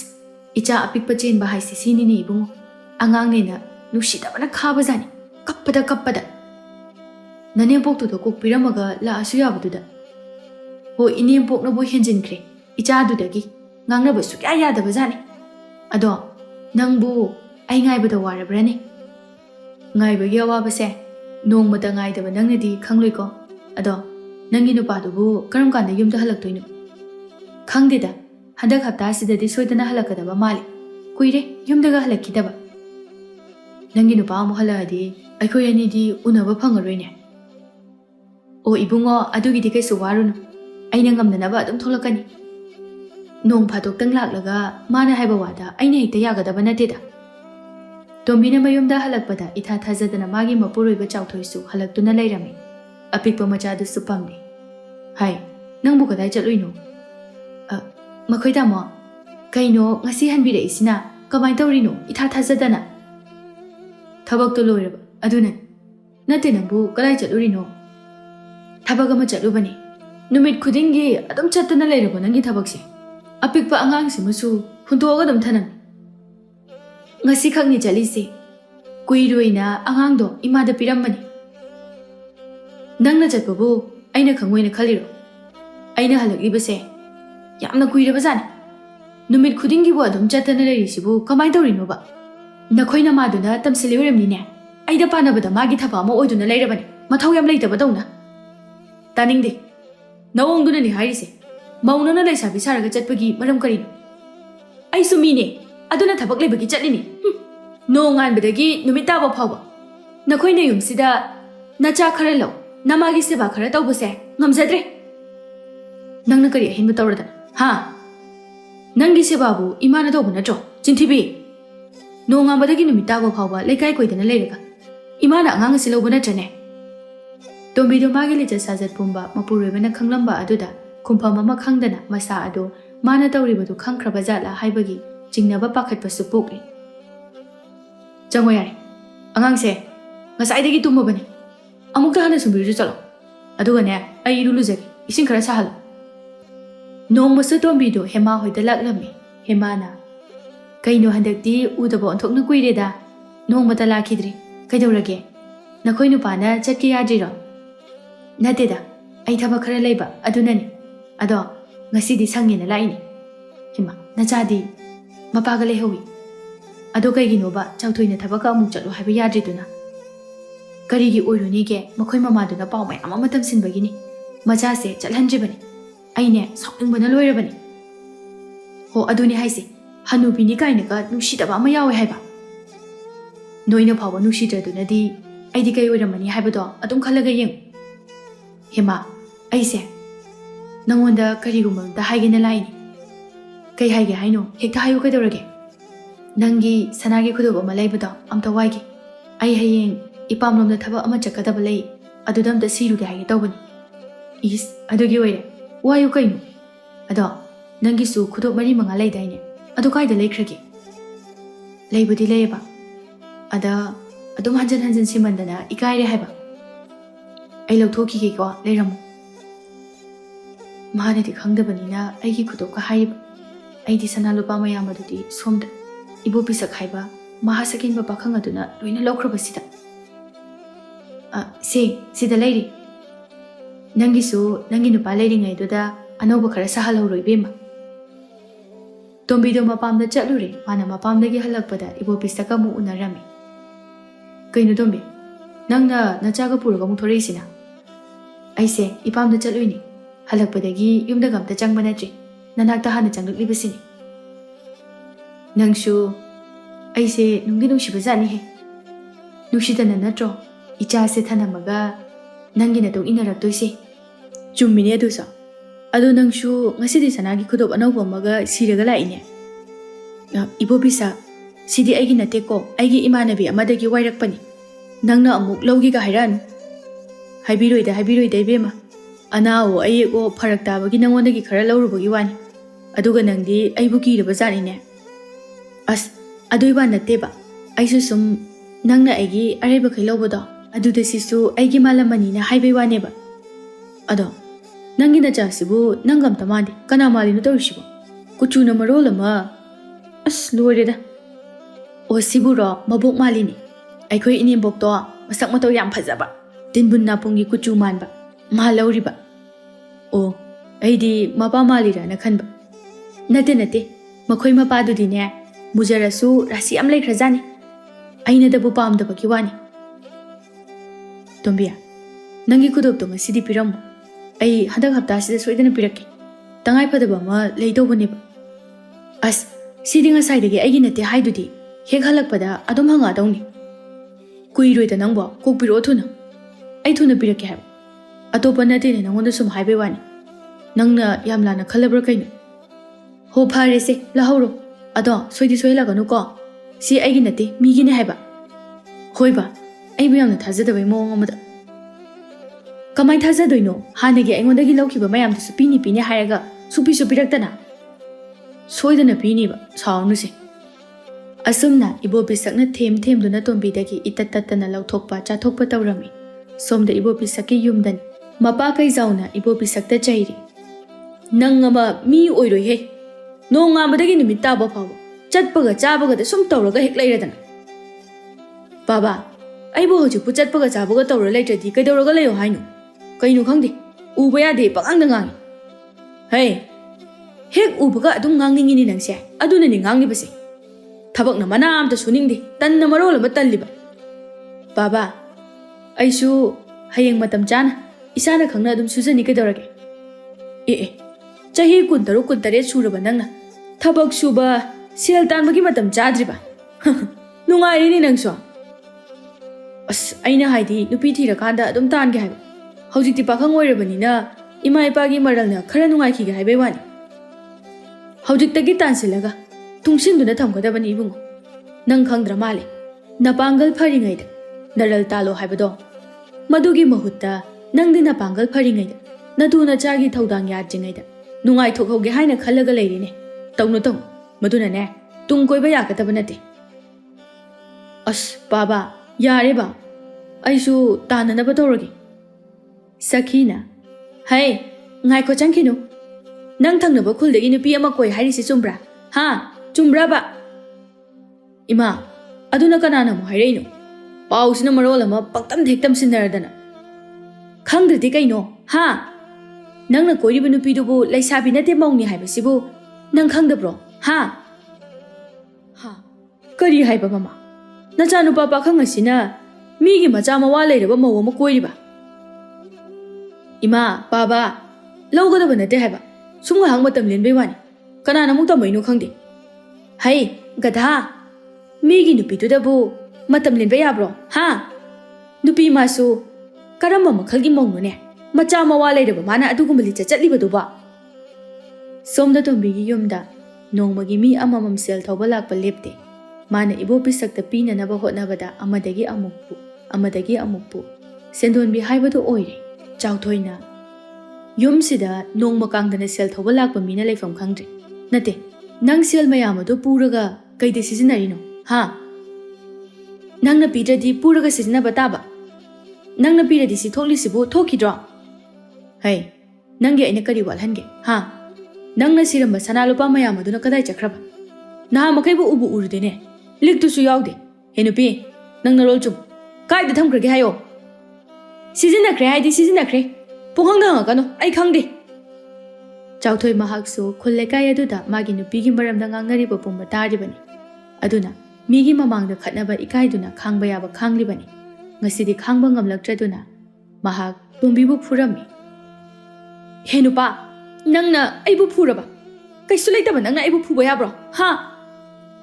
icha apikpa chenba haisi sinini ibungo angangnena nushidabana khabajani kappada nanempok to kok piramaga la asu yabududa ho inempok na bo henjinkhre icha dudagi ngangna ba sukya yadaba jani ado nangbu ai ngaibada warabrani ngaibagi awabase nongmata ngaidaba nangnadi khangloiko ado nangi nupadubu karam kanda yumda halaktoino khangdeda handak hapta sidadi soidana halakadaba mali kuire yumdaga halakidaba nangi nupa amu haladi aikoi anidi unaba phangaroine o ibungo adugidi kaisu warunu aina ngamnanaba adum tholakani nong phatok tang laklaga mana haiba wada aina hekta yagadaba nateda tombina mayumda halakpada itha thajadana magi mapuroiba chawthoisu halaktuna leirami apikpa machadu supamni hai nangbu kadai chatloino makhoi tamo kaino ngasi hanbire isina kamai tawrino itha thajadana thabak to loiraba aduna nate nangbu kadai chatlurino thabak ama chatlubani numit khudingi adum chatana leirabo nangi thabakse apikpa angang simusu huntoga dum thanam ngasi khangni chalise kuiroina angang do imada pirammani nangna chatbabu aina khangoina khaliro aina halaklibase yamna kuirabajani numit khudingi bo adum chatana leirisibu kamai tawrino ba nakhoina maduna tamsili oramnine aida panabada magi thaba ma oiduna leirabani mathau yam leitaba dawna taningde nawongduna ni hairise maunana leisabi saraga chatpagi maram karino ai sumine aduna thabak lebagi chatlini nongan bedagi numit taba phawa nakhoina yumsida Nacha khara lau, namagi seba khara taubase, ngamjadre. Nangna kari ahinba tauradana. Ha? Nangi sebabu imana tauba natro, chintibi. Nonga badagi numitago phawba lekai koidana leiraga. Imana angang silauba natrane. Tombido magi leja sajat pumba mapurebana khanglamba aduda kumpham ama khangdana masa ado mana tauribadu khangkhraba jala haibagi jingnaba pakhatpa supokli. Jango yare. Angang se ngasaidagi tumabani. Amukta hana sumbiru chalo. Aduga ne ai irulujagi ising khara sahal. Nongmasu tombido hema hoida laklami. Hemana kaino handakti udaba onthokna kuireda nongmata lakhidri. Kaidaurage nakhoi nupana chatki yadriro. Nateda ai thaba khara leiba adunani. Ado ngasidi sangena laini. Hima nachadi mapaga lehowi. Ado kaiginoba chawthoina thabaka amuk chalo haiba yadriduna. Karigi oirunige makhoi mamaduna paw mayam ama tamsinbagini. Machase chalhanjibani. Aine sokningbana loirabani. Ho aduni haise hanubini kainaka nusidaba ama yawe haiba. Noina phawba nusidradunadi aidi kai oiramani haibado adum khalaga yeng. Hima aise nangonda karigumba da haigena laini. Kai haige haino hekta hayu kaidaurage. Nangi sanagi khudob ama laibado amta waigi. Ai hayeng ipamlomda thaba ama chakadaba lei adudam da siruge haige tawbani. Is adugi oire wayu kaino. Ado nangi su khudob mari manga laidaine. Adu kaida leikrage. Leibudi leiba. Ada adum hanjan hanjan simandana ikaire haiba. Ai lauthoki ko leiramu. Mahanadi khangdabanina aigi khudob ka haiba. Aidi sana lupa mayam adudi somda ibu pisak haiba mahasakin ba pakhang aduna loina laukrabasida. Sida leiri. Nangi su nangi nupa leiri ngai duda anoba khara sahalawroi bema. Tombido mapamda chatlure mana mapamdagi halakpada ibu pisaka mu unarami. Kaino tombi nangna nachaga puraga mu thoreisina. Aise ipamda chatluini halakpadagi yumda gamta changba natri nanakta hana changlibasini. Nangshu aise nungdi nungsiba jani he. Nusidana natro icha se thanamaga nangi na tong inaraktoise. Chummine adusa. Ado nangshu ngasidi sanagi khudob anauba maga siraga laine. Ibo bisa sidi aigi nate ko aigi imanabi amadagi wairakpani. Nangna amuk lawgi ga hairanu. Haibiroida ibema. Anao ayego faraktabagi nangondagi khara lawrubagi wani. Aduga nangdi aibu kiraba janine. As aduiba nateba. Aisu sum nangna aigi areba kai lawbado. Aduda sisu aigi malamani na haibai waneba. Ado nangi na jasibu nangam tamadi kana mali no tawshibo. Kuchuna marolama. As loireda. O siburo mabuk malini. Aikoi inimbok to masak mataw yam phajaba. Tinbun napungi kuchu manba. Mahalauriba. O aidi mapa malira na khanba. Nate makhoi mapadudi ne mujarasu rasi am laikhrajani. Aina dabu pamdaba kiwani. Tombiya nangi kudob to ngasidi piramu. Ai hadak hapta sida soidana pirake. Tangai padaba ma leidobane ba. As sidi ngasaidagi aigi nate haidudi hek halakpada adom hanga dawni. Kuiroida nangbo kokpiro thuna. Ai thuna pirake haiba. Atopa natene nangonda sum haibe wani. Nangna yamlana khalabra kaino. Ho phare se lahoro. Ado soidi soilaganu ko. Si aigi nate migine haiba. Hoiba ai biyamna thajadabai mawang amada. Kamai thajadoino hanagi aingondagi lawkiba mayamda su pini hairaga supi supiraktana. Soidana pini ba saunu se. Asumna ibo bisakna them duna tombidagi itatatana lawthokpa chathokpa tawrami. Somda ibo bisaki yumdan mapa kai zauna ibo bisakta chairi. Nangama mi oiroi he. Nonga badagi numit taba phawa chatpaga chabaga da sum tawraga hek lairadana. Baba aibo hoju pu chatpaga chabaga tawra laitradi kaidawraga layo hainu. Kainu khangde uba yade pakangda ngangi. Hey hek ubaga adum ngangingini nangse adunani ngangbase. Thabakna mana amta suningde tanna marol ama talliba. Baba aisu hayeng matam chana isana khangna adum sujani kaidawrage. Chahi kuntaru kuntare suraba nangna thabak suba sel tanbagi matam chadriba. Nungairi ni nangso. ꯑꯁ ꯑꯩꯅ ꯍꯥꯏꯗꯤ ꯅꯨꯄꯤ ꯊꯤꯔꯀꯥꯟꯗ ꯑꯗꯨꯝ ꯇꯥꯟꯒꯦ ꯍꯥꯏꯕ ꯍꯧꯖꯤꯛꯇꯤ ꯄꯥꯈꯪ ꯑꯣꯏꯔꯕꯅꯤꯅ ꯏꯃꯥ ꯏꯄꯥꯒꯤ ꯃꯔꯜꯅ ꯈꯔ ꯅꯨꯡꯉꯥꯏꯈꯤꯒꯦ ꯍꯥꯏꯕꯩ ꯋꯥꯅꯤ ꯍꯧꯖꯤꯛꯇꯒꯤ ꯇꯥꯟꯁꯤꯜꯂꯒ ꯇꯨꯡꯁꯤꯟꯗꯨꯅ ꯊꯝꯒꯗꯕꯅꯤ ꯏꯕꯨꯡꯉꯣ ꯅꯪ ꯈꯪꯗ꯭ꯔ ꯃꯥꯜꯂꯦ ꯅꯄꯥꯡꯒꯜ ꯐꯔꯤꯉꯩꯗ ꯅꯔꯜ ꯇꯥꯜꯂꯣ ꯍꯥꯏꯕꯗꯣ ꯃꯗꯨꯒꯤ ꯃꯍꯨꯠꯇ ꯅꯪꯗꯤ ꯅꯄꯥꯡꯒꯜ ꯐꯔꯤꯉꯩꯗ ꯅꯇꯨ ꯅꯆꯥꯒꯤ ꯊꯧꯗꯥꯡ ꯌꯥꯗ꯭ꯔꯤꯉꯩꯗ ꯅꯨꯡꯉꯥꯏꯊꯣꯛꯍꯧꯒꯦ ꯍꯥꯏꯅ ꯈꯜꯂꯒ ꯂꯩꯔꯤꯅꯦ ꯇꯧꯅꯨ ꯇꯧꯅꯨ ꯃꯗꯨꯅꯅꯦ ꯇꯨꯡ ꯀꯣꯏꯕ ꯌꯥꯒꯗꯕ ꯅꯠꯇꯦ ꯑꯁ ꯕꯥꯕꯥ ꯌꯥꯔꯦ ꯕꯥ ꯑꯩꯁꯨ ꯇꯥꯟꯅꯅꯕ ꯇꯧꯔꯒꯦ ꯁꯈꯤꯅ ꯍꯩ ꯉꯥꯏꯈꯣ ꯆꯪꯈꯤꯅꯨ ꯅꯪ ꯊꯪꯅꯕ ꯈꯨꯜꯗꯒꯤ ꯅꯨꯄꯤ ꯑꯃ ꯀꯣꯏ ꯍꯥꯏꯔꯤꯁꯤ ꯆꯨꯝꯕ꯭ꯔꯥ ꯍꯥ ꯆꯨꯝꯕ꯭ꯔꯥꯕ ꯏꯃꯥ ꯑꯗꯨꯅ ꯀꯅꯥꯅ ꯑꯃꯨꯛ ꯍꯥꯏꯔꯛꯏꯅꯣ ꯄꯥꯎꯁꯤꯅ ꯃꯔꯣꯜ ꯑꯃ ꯄꯪꯇꯝꯗ ꯍꯦꯛ ꯇꯝꯁꯤꯟꯅꯔꯗꯅ ꯈꯪꯗ꯭ꯔꯗꯤ ꯀꯩꯅꯣ ꯍꯥ ꯅꯪꯅ ꯀꯣꯏꯔꯤꯕ ꯅꯨꯄꯤꯗꯨꯕꯨ ꯂꯩꯁꯥꯕꯤ ꯅꯠꯇꯦ ꯃꯧꯅꯤ ꯍꯥꯏꯕꯁꯤꯕꯨ ꯅꯪ ꯈꯪꯗꯕ꯭ꯔꯣ ꯍꯥ ꯀꯔꯤ ꯍꯥꯏꯕ ꯃꯃꯥ ꯅꯆꯥꯅꯨꯄꯥ ꯄꯥꯈꯪ ꯑꯁꯤꯅ ꯃꯤꯒꯤ ꯃꯆꯥ ꯃꯋꯥ ꯂꯩꯔꯕ ꯃꯧ ꯑꯃ ꯀꯣꯏꯔꯤꯕ ꯏꯃꯥ ꯕꯥꯕꯥ ꯂꯧꯒꯗꯕ ꯅꯠꯇꯦ ꯍꯥꯏꯕ ꯁꯨꯝ ꯉꯥꯏꯍꯥꯛ ꯃꯇꯝ ꯂꯦꯟꯕꯩ ꯋꯥꯅꯤ ꯀꯅꯥꯅ ꯑꯃꯨꯛ ꯇꯝꯃꯛꯏꯅꯣ ꯈꯪꯗꯦ ꯍꯩ ꯒꯙꯥ ꯃꯤꯒꯤ ꯅꯨꯄꯤꯗꯨꯗꯕꯨ ꯃꯇꯝ ꯂꯦꯟꯕ ꯌꯥꯕ꯭ꯔꯣ ꯍꯥ ꯅꯨꯄꯤ ꯃꯥꯁꯨ ꯀꯔꯝꯕ ꯃꯈꯜꯒꯤ ꯃꯧꯅꯣꯅꯦ ꯃꯆꯥ ꯃꯋꯥ ꯂꯩꯔꯕ ꯃꯥꯅ ꯑꯗꯨꯒꯨꯝꯕ ꯂꯤꯆꯠ ꯆꯠꯂꯤꯕꯗꯨꯕ ꯁꯣꯝꯗ ꯇꯣꯝꯕꯤꯒꯤ ꯌꯨꯝꯗ ꯅꯣꯡꯃꯒꯤ ꯃꯤ ꯑꯃꯃꯝ ꯁꯦꯜ ꯊꯧꯕ ꯂꯥꯛꯄ ꯂꯦꯞꯇꯦ ꯃꯥꯅ ꯏꯕꯣꯄꯤꯁꯛꯇ ꯄꯤꯅꯅꯕ ꯍꯣꯠꯅꯕꯗ ꯑꯃꯗꯒꯤ ꯑꯃꯨꯛꯄꯨ ꯁꯦꯟꯗꯣꯟꯕꯤ ꯍꯥꯏꯕꯗꯨ ꯑꯣꯏꯔꯦ ꯆꯥꯎꯊꯣꯏꯅ ꯌꯨꯝꯁꯤꯗ ꯅꯣꯡꯃ ꯀꯥꯡꯗꯅ ꯁꯦꯜ ꯊꯧꯕ ꯂꯥꯛꯄ ꯃꯤꯅ ꯂꯩꯐꯝ ꯈꯪꯗ꯭ꯔꯦ ꯅꯠꯇꯦ ꯅꯪ ꯁꯦꯜ ꯃꯌꯥꯝ ꯑꯗꯨ ꯄꯨꯔꯒ ꯀꯩꯗ ꯁꯤꯖꯤꯟꯅꯔꯤꯅꯣ ꯍꯥ ꯅꯪꯅ ꯄꯤꯗ꯭ꯔꯗꯤ ꯄꯨꯔꯒ ꯁꯤꯖꯤꯟꯅꯕ ꯇꯥꯕ ꯅꯪꯅ ꯄꯤꯔꯗꯤ ꯁꯤ ꯊꯣꯛꯂꯤꯁꯤꯕꯨ ꯊꯣꯛꯈꯤꯗ꯭ꯔꯣ ꯍꯩ ꯅꯪꯒꯤ ꯑꯩꯅ ꯀꯔꯤ ꯋꯥꯠꯍꯟꯒꯦ ꯍꯥ ꯅꯪꯅ ꯁꯤꯔꯝꯕ ꯁꯅꯥ ꯂꯨꯄꯥ ꯃꯌꯥꯝ ꯑꯗꯨꯅ ꯀꯗꯥꯏ ꯆꯠꯈ꯭ꯔꯕ ꯅꯍꯥ ꯃꯈꯩꯕꯨ ꯎꯔꯨꯗꯦꯅꯦ ꯂꯤꯛꯇꯨꯁꯨ ꯌꯥꯎꯗꯦ ꯍꯦ ꯅꯨꯄꯤ ꯅꯪ ꯅꯔꯣꯜ ꯆꯨꯝ ꯀꯥꯏꯗ ꯊꯝꯈ꯭ꯔꯒꯦ ꯍꯥꯏꯌꯣ ꯁꯤꯖꯤꯟꯅꯈ꯭ꯔꯦ ꯍꯥꯏꯗꯤ ꯁꯤꯖꯤꯟꯅꯈ꯭ꯔꯦ ꯄꯨꯡꯍꯪꯗ ꯍꯪꯉꯛꯀꯅꯨ ꯑꯩ ꯈꯪꯗꯦ ꯆꯥꯎꯊꯣꯏ ꯃꯍꯥꯛꯁꯨ ꯈꯨꯜ ꯂꯩꯀꯥꯏ ꯑꯗꯨꯗ ꯃꯥꯒꯤ ꯅꯨꯄꯤꯒꯤ ꯃꯔꯝꯗ ꯉꯥꯡꯅꯔꯤꯕ ꯄꯨꯝꯕ ꯇꯥꯔꯤꯕꯅꯤ ꯑꯗꯨꯅ ꯃꯤꯒꯤ ꯃꯃꯥꯡꯗ ꯈꯠꯅꯕ ꯏꯀꯥꯏꯗꯨꯅ ꯈꯥꯡꯕ ꯌꯥꯕ ꯈꯥꯡꯂꯤꯕꯅꯤ ꯉꯁꯤꯗꯤ ꯈꯥꯡꯕ ꯉꯝꯂꯛꯇ꯭ꯔꯗꯨꯅ ꯃꯍꯥꯛ ꯇꯣꯝꯕꯤꯕꯨ ꯐꯨꯔꯝꯃꯤ ꯍꯦ ꯅꯨꯄꯥ ꯅꯪꯅ ꯑꯩꯕꯨ ꯐꯨꯔꯕ ꯀꯩꯁꯨ ꯂꯩꯇꯕ ꯅꯪꯅ ꯑꯩꯕꯨ ꯐꯨꯕ ꯌꯥꯕ꯭ꯔꯣ ꯍꯥ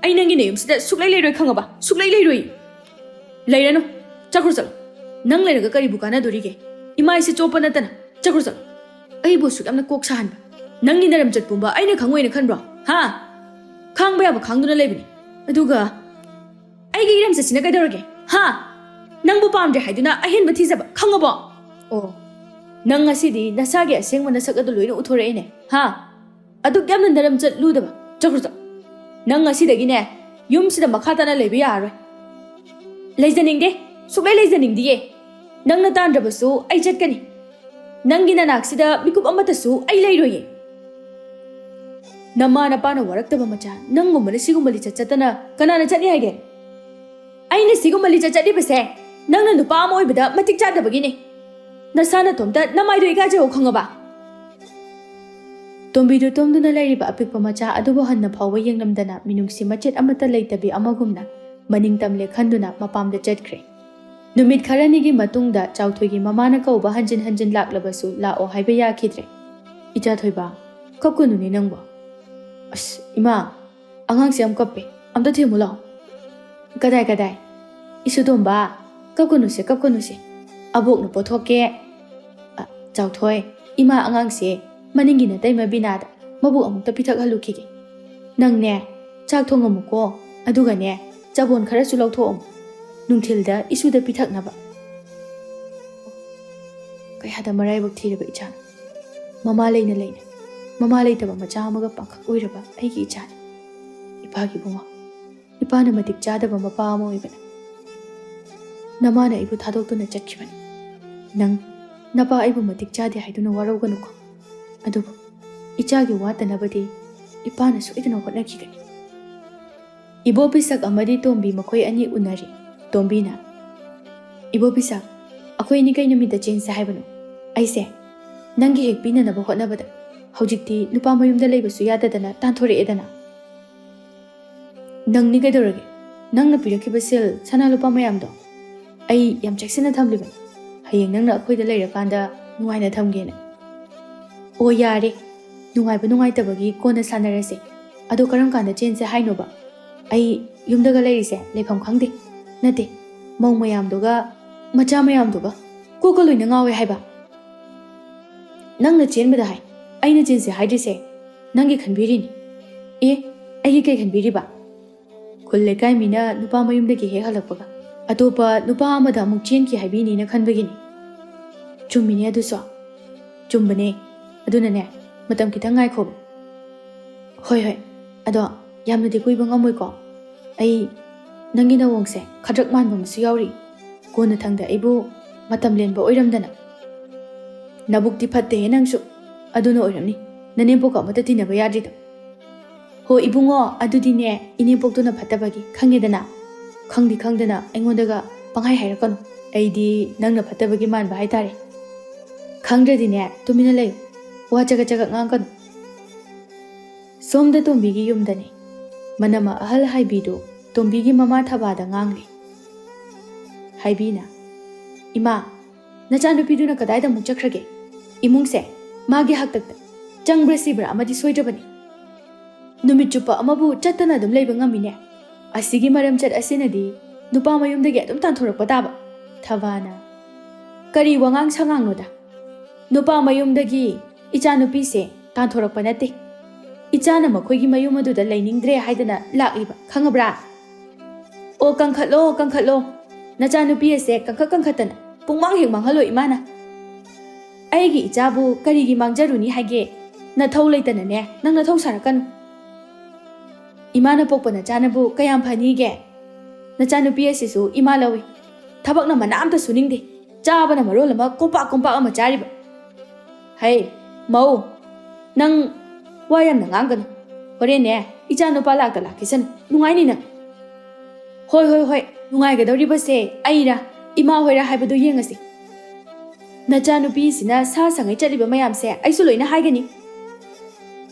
ꯑꯩ ꯅꯪꯒꯤ ꯅꯌꯨꯝꯁꯤꯗ ꯁꯨꯛꯂꯩ ꯂꯩꯔꯣꯏ ꯈꯪꯉꯕ ꯁꯨꯛꯂꯩ ꯂꯩꯔꯣꯏ ꯂꯩꯔꯅꯨ ꯆꯠꯈ꯭ꯔꯣ ꯆꯠꯂꯣ ꯅꯪ ꯂꯩꯔꯒ ꯀꯔꯤꯕꯨ ꯀꯥꯟꯅꯗꯣꯔꯤꯒꯦ ꯏꯃꯥ ꯏꯁꯦ ꯆꯣꯞꯄ ꯅꯠꯇꯅ ꯆꯠꯈ꯭ꯔꯣ ꯆꯠꯂꯣ ꯑꯩꯕꯨ ꯁꯨꯛ ꯌꯥꯝꯅ ꯀꯣꯛ ꯁꯥꯍꯟꯕ ꯅꯪꯒꯤ ꯅꯔꯝꯆꯠ ꯄꯨꯝꯕ ꯑꯩꯅ ꯈꯪꯉꯣꯏꯅ ꯈꯟꯕ꯭ꯔꯣ ꯍꯥ ꯈꯥꯡꯕ ꯌꯥꯕ ꯈꯥꯡꯗꯨꯅ ꯂꯩꯕꯅꯤ ꯑꯗꯨꯒ ꯑꯩꯒꯤ ꯏꯔꯝꯆꯠꯁꯤꯅ ꯀꯩꯗꯧꯔꯒꯦ ꯍꯥ ꯅꯪꯕꯨ ꯄꯥꯝꯗ꯭ꯔꯦ ꯍꯥꯏꯗꯨꯅ ꯑꯍꯦꯟꯕ ꯊꯤꯖꯕ ꯈꯪꯉꯕꯣ ꯑꯣ ꯅꯪ ꯉꯁꯤꯗꯤ ꯅꯁꯥꯒꯤ ꯑꯁꯦꯡꯕ ꯅꯁꯛ ꯑꯗꯨ ꯂꯣꯏꯅ ꯎꯊꯣꯔꯛꯑꯦꯅꯦ ꯍꯥ ꯑꯗꯨꯛ ꯌꯥꯝꯅ ꯅꯔꯝꯆꯠ ꯂꯨꯗꯕ ꯆꯠꯈ꯭ꯔꯣ ꯆꯠꯂꯣ ꯅꯪ ꯉꯁꯤꯗꯒꯤꯅꯦ ꯌꯨꯝꯁꯤꯗ ꯃꯈꯥ ꯇꯥꯅ ꯂꯩꯕ ꯌꯥꯔꯔꯣꯏ ꯂꯩꯖꯅꯤꯡꯗꯦ ꯁꯨꯛꯂꯩ ꯂꯩꯖꯅꯤꯡꯗꯤꯌꯦ ꯅꯪꯅ ꯇꯥꯟꯗ꯭ꯔꯕꯁꯨ ꯑꯩ ꯆꯠꯀꯅꯤ ꯅꯪꯒꯤ ꯅꯅꯥꯛꯁꯤꯗ ꯃꯤꯀꯨꯞ ꯑꯃꯠꯇꯁꯨ ꯑꯩ ꯂꯩꯔꯣꯏꯌꯦ ꯅꯃꯥ ꯅꯄꯥꯅ ꯋꯥꯔꯛꯇꯕ ꯃꯆꯥ ꯅꯪꯒꯨꯝꯕꯅ ꯁꯤꯒꯨꯝꯕ ꯂꯤꯆꯠ ꯆꯠꯇꯅ ꯀꯅꯥꯅ ꯆꯠꯅꯤ ꯍꯥꯏꯒꯦ ꯑꯩꯅ ꯁꯤꯒꯨꯝꯕ ꯂꯤꯆꯠ ꯆꯠꯂꯤꯕꯁꯦ ꯅꯪꯅ ꯅꯨꯄꯥ ꯑꯃ ꯑꯣꯏꯕꯗ ꯃꯇꯤꯛ ꯆꯥꯗꯕꯒꯤꯅꯤ ꯅꯁꯥ ꯅꯇꯣꯝꯇ ꯅꯃꯥꯏꯗꯣ ꯏꯀꯥꯏꯖꯧ ꯈꯪꯉꯕ ꯇꯣꯝꯕꯤꯗꯨ ꯇꯨꯝꯗꯨꯅ ꯂꯩꯔꯤꯕ ꯑꯄꯤꯛꯄ ꯃꯆꯥ ꯑꯗꯨꯕꯨ ꯍꯟꯅ ꯐꯥꯎꯕ ꯌꯦꯡꯂꯝꯗꯅ ꯃꯤꯅꯨꯡꯁꯤ ꯃꯆꯦꯠ ꯑꯃꯠꯇ ꯂꯩꯇꯕꯤ ꯑꯃꯒꯨꯝꯅ ꯃꯅꯤꯡꯇꯝ ꯂꯦꯛꯍꯟꯗꯨꯅ ꯃꯄꯥꯝꯗ ꯆꯠꯈ꯭ꯔꯦ ꯅꯨꯃꯤꯠ ꯈꯔꯅꯤꯒꯤ ꯃꯇꯨꯡꯗ ꯆꯥꯎꯊꯣꯏꯒꯤ ꯃꯃꯥꯅ ꯀꯧꯕ ꯍꯟꯖꯤꯟ ꯍꯟꯖꯤꯟ ꯂꯥꯛꯂꯕꯁꯨ ꯂꯥꯛꯑꯣ ꯍꯥꯏꯕ ꯌꯥꯈꯤꯗ꯭ꯔꯦ ꯏꯆꯥ ꯊꯣꯏꯕ ꯀꯞꯀꯅꯨꯅꯦ ꯅꯪꯕꯣ ꯑꯁ ꯏꯃꯥ ꯑꯉꯥꯡꯁꯦ ꯌꯥꯝ ꯀꯞꯄꯦ ꯑꯝꯇ ꯊꯦꯝꯃꯨ ꯂꯥꯛꯑꯣ ꯀꯗꯥꯏ ꯏꯁꯨꯇꯣꯝꯕ ꯀꯞꯀꯅꯨꯁꯦ ꯑꯕꯣꯛꯅ ꯄꯣꯊꯣꯛꯀꯦ ꯆꯥꯎꯊꯣꯏ ꯏꯃꯥ ꯑꯉꯥꯡꯁꯦ ꯃꯅꯤꯡꯒꯤ ꯅꯇꯩꯃ ꯕꯤꯅꯥꯗ ꯃꯕꯨꯛ ꯑꯃꯨꯛꯇ ꯄꯤꯊꯛꯍꯜꯂꯨꯈꯤꯒꯦ ꯅꯪꯅꯦ ꯆꯥꯛ ꯊꯣꯡꯉꯝꯃꯨꯀꯣ ꯑꯗꯨꯒꯅꯦ ꯆꯕꯣꯟ ꯈꯔꯁꯨ ꯂꯧꯊꯣꯛꯑꯝꯃꯨ ꯅꯨꯡꯊꯤꯜꯗ ꯏꯁꯨꯗ ꯄꯤꯊꯛꯅꯕ ꯀꯌꯥꯗ ꯃꯔꯥꯏꯕꯛ ꯊꯤꯔꯕ ꯏꯆꯥꯅꯤ ꯃꯃꯥ ꯂꯩꯅ ꯃꯃꯥ ꯂꯩꯇꯕ ꯃꯆꯥ ꯑꯃꯒ ꯄꯥꯡꯈꯛ ꯑꯣꯏꯔꯕ ꯑꯩꯒꯤ ꯏꯆꯥꯅꯤ ꯏꯄꯥꯒꯤ ꯕꯨꯡꯉꯣ ꯏꯄꯥꯅ ꯃꯇꯤꯛ ꯆꯥꯗꯕ ꯃꯄꯥ ꯑꯃ ꯑꯣꯏꯕꯅꯤ ꯅꯃꯥꯅ ꯑꯩꯕꯨ ꯊꯥꯗꯣꯛꯇꯨꯅ ꯆꯠꯈꯤꯕꯅꯤ ꯅꯪ ꯅꯄꯥ ꯑꯩꯕꯨ ꯃꯇꯤꯛ ꯆꯥꯗꯦ ꯍꯥꯏꯗꯨꯅ ꯋꯥꯔꯧꯒꯅꯨꯀꯣ ꯑꯗꯨꯕꯨ ꯏꯆꯥꯒꯤ ꯋꯥꯠꯇꯅꯕꯗꯤ ꯏꯄꯥꯅ ꯁꯣꯏꯗꯅ ꯍꯣꯠꯅꯈꯤꯒꯅꯤ ꯏꯕꯣꯄꯤꯁꯛ ꯑꯃꯗꯤ ꯇꯣꯝꯕꯤ ꯃꯈꯣꯏ ꯑꯅꯤ ꯎꯅꯔꯤ ꯇꯣꯝꯕꯤꯅ ꯏꯕꯣꯄꯤꯁꯛ ꯑꯩꯈꯣꯏ ꯑꯅꯤ ꯀꯩ ꯅꯨꯃꯤꯠꯇ ꯆꯦꯟꯁꯦ ꯍꯥꯏꯕꯅꯣ ꯑꯩꯁꯦ ꯅꯪꯒꯤ ꯍꯦꯛ ꯄꯤꯅꯅꯕ ꯍꯣꯠꯅꯕꯗ ꯍꯧꯖꯤꯛꯇꯤ ꯅꯨꯄꯥ ꯃꯌꯨꯝꯗ ꯂꯩꯕꯁꯨ ꯌꯥꯗꯗꯅ ꯇꯥꯟꯊꯣꯔꯛꯑꯦꯗꯅ ꯅꯪꯅꯤ ꯀꯩꯗꯧꯔꯒꯦ ꯅꯪꯅ ꯄꯤꯔꯛꯈꯤꯕ ꯁꯦꯜ ꯁꯅꯥ ꯂꯨꯄꯥ ꯃꯌꯥꯝꯗꯣ ꯑꯩ ꯌꯥꯝ ꯆꯦꯛꯁꯤꯟꯅ ꯊꯝꯂꯤꯕꯅꯤ ꯍꯌꯦꯡ ꯅꯪꯅ ꯑꯩꯈꯣꯏꯗ ꯂꯩꯔꯀꯥꯟꯗ ꯅꯨꯡꯉꯥꯏꯅ ꯊꯝꯒꯦꯅ ꯑꯣ ꯌꯥꯔꯦ ꯅꯨꯡꯉꯥꯏꯕ ꯅꯨꯡꯉꯥꯏꯇꯕꯒꯤ ꯀꯣꯟꯅ ꯁꯥꯟꯅꯔꯁꯦ ꯑꯗꯣ ꯀꯔꯝ ꯀꯥꯟꯗ ꯆꯦꯟꯁꯦ ꯍꯥꯏꯅꯣꯕ ꯑꯩ ꯌꯨꯝꯗꯒ ꯂꯩꯔꯤꯁꯦ ꯂꯩꯐꯝ ꯈꯪꯗꯦ ꯅꯠꯇꯦ ꯃꯧ ꯃꯌꯥꯝꯗꯨꯒ ꯃꯆꯥ ꯃꯌꯥꯝꯗꯨꯒ ꯀꯣꯛꯀ ꯂꯣꯏꯅ ꯉꯥꯎꯋꯦ ꯍꯥꯏꯕ ꯅꯪꯅ ꯆꯦꯟꯕꯗ ꯍꯥꯏ ꯑꯩꯅ ꯆꯦꯟꯁꯦ ꯍꯥꯏꯗ꯭ꯔꯤꯁꯦ ꯅꯪꯒꯤ ꯈꯟꯕꯤꯔꯤꯅꯤ ꯑꯩꯒꯤ ꯀꯩ ꯈꯟꯕꯤꯔꯤꯕ ꯈꯨꯜ ꯂꯩꯀꯥꯏ ꯃꯤꯅ ꯅꯨꯄꯥ ꯃꯌꯨꯝꯗꯒꯤ ꯍꯦꯛ ꯍꯜꯂꯛꯄꯒ ꯑꯇꯣꯞꯄ ꯅꯨꯄꯥ ꯑꯃꯗ ꯑꯃꯨꯛ ꯆꯦꯟꯈꯤ ꯍꯥꯏꯕꯤꯅꯤꯅ ꯈꯟꯕꯒꯤꯅꯤ ꯆꯨꯝꯃꯤꯅꯦ ꯑꯗꯨꯁꯨ ꯆꯨꯝꯕꯅꯦ ꯑꯗꯨꯅꯅꯦ ꯃꯇꯝ ꯈꯤꯇꯪ ꯉꯥꯏꯈꯣꯕ ꯍꯣꯏ ꯑꯗꯣ ꯌꯥꯝꯅꯗꯤ ꯀꯨꯏꯕ ꯉꯝꯃꯣꯏꯀꯣ ꯑꯩ ꯅꯪꯒꯤ ꯅꯋꯣꯡꯁꯦ ꯈꯗ꯭ꯔꯛ ꯃꯥꯟꯕ ꯑꯃꯁꯨ ꯌꯥꯎꯔꯤ ꯀꯣꯟꯅ ꯊꯪꯗ ꯑꯩꯕꯨ ꯃꯇꯝ ꯂꯦꯟꯕ ꯑꯣꯏꯔꯝꯗꯅ ꯅꯕꯨꯛꯇꯤ ꯐꯠꯇꯦꯍꯦ ꯅꯪꯁꯨ ꯑꯗꯨꯅ ꯑꯣꯏꯔꯝꯅꯤ ꯅꯅꯦꯝꯄꯣꯛꯀ ꯑꯃꯠꯇ ꯇꯤꯟꯅꯕ ꯌꯥꯗ꯭ꯔꯤꯗꯣ ꯍꯣ ꯏꯕꯨꯡꯉꯣ ꯑꯗꯨꯗꯤꯅꯦ ꯏꯅꯦꯝꯄꯣꯛꯇꯨꯅ ꯐꯠꯇꯕꯒꯤ ꯈꯪꯉꯦꯗꯅ ꯈꯪꯗꯤ ꯈꯪꯗꯅ ꯑꯩꯉꯣꯟꯗꯒ ꯄꯪꯍꯥꯏ ꯍꯥꯏꯔꯛꯀꯅꯨ ꯑꯩꯗꯤ ꯅꯪꯅ ꯐꯠꯇꯕꯒꯤ ꯃꯥꯟꯕ ꯍꯥꯏꯇꯥꯔꯦ ꯈꯪꯗ꯭ꯔꯗꯤꯅꯦ ꯇꯨꯃꯤꯟꯅ ꯂꯩꯌꯨ ꯋꯥ ꯆꯒꯠ ꯆꯒꯠ ꯉꯥꯡꯒꯅꯨ ꯁꯣꯝꯗ ꯇꯣꯝꯕꯤꯒꯤ ꯌꯨꯝꯗꯅꯤ ꯃꯅꯝ ꯑꯍꯜ ꯍꯥꯏꯕꯤꯗꯨ ꯇꯣꯝꯕꯤꯒꯤ ꯃꯃꯥ ꯊꯕꯥꯗ ꯉꯥꯡꯂꯤ ꯍꯥꯏꯕꯤꯅ ꯏꯃꯥ ꯅꯆꯥꯅꯨꯄꯤꯗꯨꯅ ꯀꯗꯥꯏꯗ ꯑꯃꯨꯛ ꯆꯠꯈ꯭ꯔꯒꯦ ꯏꯃꯨꯡꯁꯦ ꯃꯥꯒꯤ ꯍꯥꯛꯇꯛꯇ ꯆꯪꯕ꯭ꯔꯥ ꯁꯤꯕ꯭ꯔꯥ ꯑꯃꯗꯤ ꯁꯣꯏꯗ꯭ꯔꯕꯅꯤ ꯅꯨꯃꯤꯠ ꯆꯨꯞꯄ ꯑꯃꯕꯨ ꯆꯠꯇꯅ ꯑꯗꯨꯝ ꯂꯩꯕ ꯉꯝꯃꯤꯅꯦ ꯑꯁꯤꯒꯤ ꯃꯔꯝꯆꯠ ꯑꯁꯤꯅꯗꯤ ꯅꯨꯄꯥ ꯃꯌꯨꯝꯗꯒꯤ ꯑꯗꯨꯝ ꯇꯥꯟꯊꯣꯔꯛꯄ ꯇꯥꯕ ꯊꯕꯥꯅ ꯀꯔꯤ ꯋꯥꯉꯥꯡ ꯁꯉꯥꯡꯅꯣꯗ ꯅꯨꯄꯥ ꯃꯌꯨꯝꯗꯒꯤ ꯏꯆꯥꯅꯨꯄꯤꯁꯦ ꯇꯥꯟꯊꯣꯔꯛꯄ ꯅꯠꯇꯦ ꯏꯆꯥꯅ ꯃꯈꯣꯏꯒꯤ ꯃꯌꯨꯝ ꯑꯗꯨꯗ ꯂꯩꯅꯤꯡꯗ꯭ꯔꯦ ꯍꯥꯏꯗꯅ ꯂꯥꯛꯂꯤꯕ ꯈꯪꯉꯕ꯭ꯔꯥ ꯑꯣ ꯀꯪꯈꯠꯂꯣ ꯅꯆꯥꯅꯨꯄꯤ ꯑꯁꯦ ꯀꯪꯈꯠꯇꯅ ꯄꯨꯡꯃꯥꯡ ꯍꯦꯛ ꯃꯥꯡꯍꯜꯂꯣ ꯏꯃꯥꯅ ꯑꯩꯒꯤ ꯏꯆꯥꯕꯨ ꯀꯔꯤꯒꯤ ꯃꯥꯡꯖꯔꯨꯅꯤ ꯍꯥꯏꯒꯦ ꯅꯊꯧ ꯂꯩꯇꯅꯅꯦ ꯅꯪ ꯅꯊꯧ ꯁꯥꯔꯛꯀꯅꯨ ꯏꯃꯥꯅ ꯄꯣꯛꯄ ꯅꯆꯥꯅꯕꯨ ꯀꯌꯥꯝ ꯐꯅꯤꯒꯦ ꯅꯆꯥꯅꯨꯄꯤ ꯑꯁꯤꯁꯨ ꯏꯃꯥ ꯂꯧꯏ ꯊꯕꯛꯅ ꯃꯅꯥ ꯑꯝꯇ ꯁꯨꯅꯤꯡꯗꯦ ꯆꯥꯕꯅ ꯃꯔꯣꯜ ꯑꯃ ꯀꯣꯝꯄꯥꯛ ꯑꯃ ꯆꯥꯔꯤꯕ ꯍꯩ ꯃꯧ ꯅꯪ ꯋꯥ ꯌꯥꯝꯅ ꯉꯥꯡꯒꯅꯨ ꯍꯣꯔꯦꯟꯅꯦ ꯏꯆꯥ ꯅꯨꯄꯥ ꯂꯥꯛꯈꯤꯁꯅꯨ ꯅꯨꯡꯉꯥꯏꯅꯤ ꯅꯪ ꯍꯣꯏ ꯅꯨꯡꯉꯥꯏꯒꯗꯧꯔꯤꯕꯁꯦ ꯑꯩꯔꯥ ꯏꯃꯥ ꯍꯣꯏꯔꯥ ꯍꯥꯏꯕꯗꯨ ꯌꯦꯡꯉꯁꯤ ꯅꯆꯥꯅꯨꯄꯤꯁꯤꯅ ꯁꯥ ꯁꯪꯉꯩ ꯆꯠꯂꯤꯕ ꯃꯌꯥꯝꯁꯦ ꯑꯩꯁꯨ ꯂꯣꯏꯅ ꯍꯥꯏꯒꯅꯤ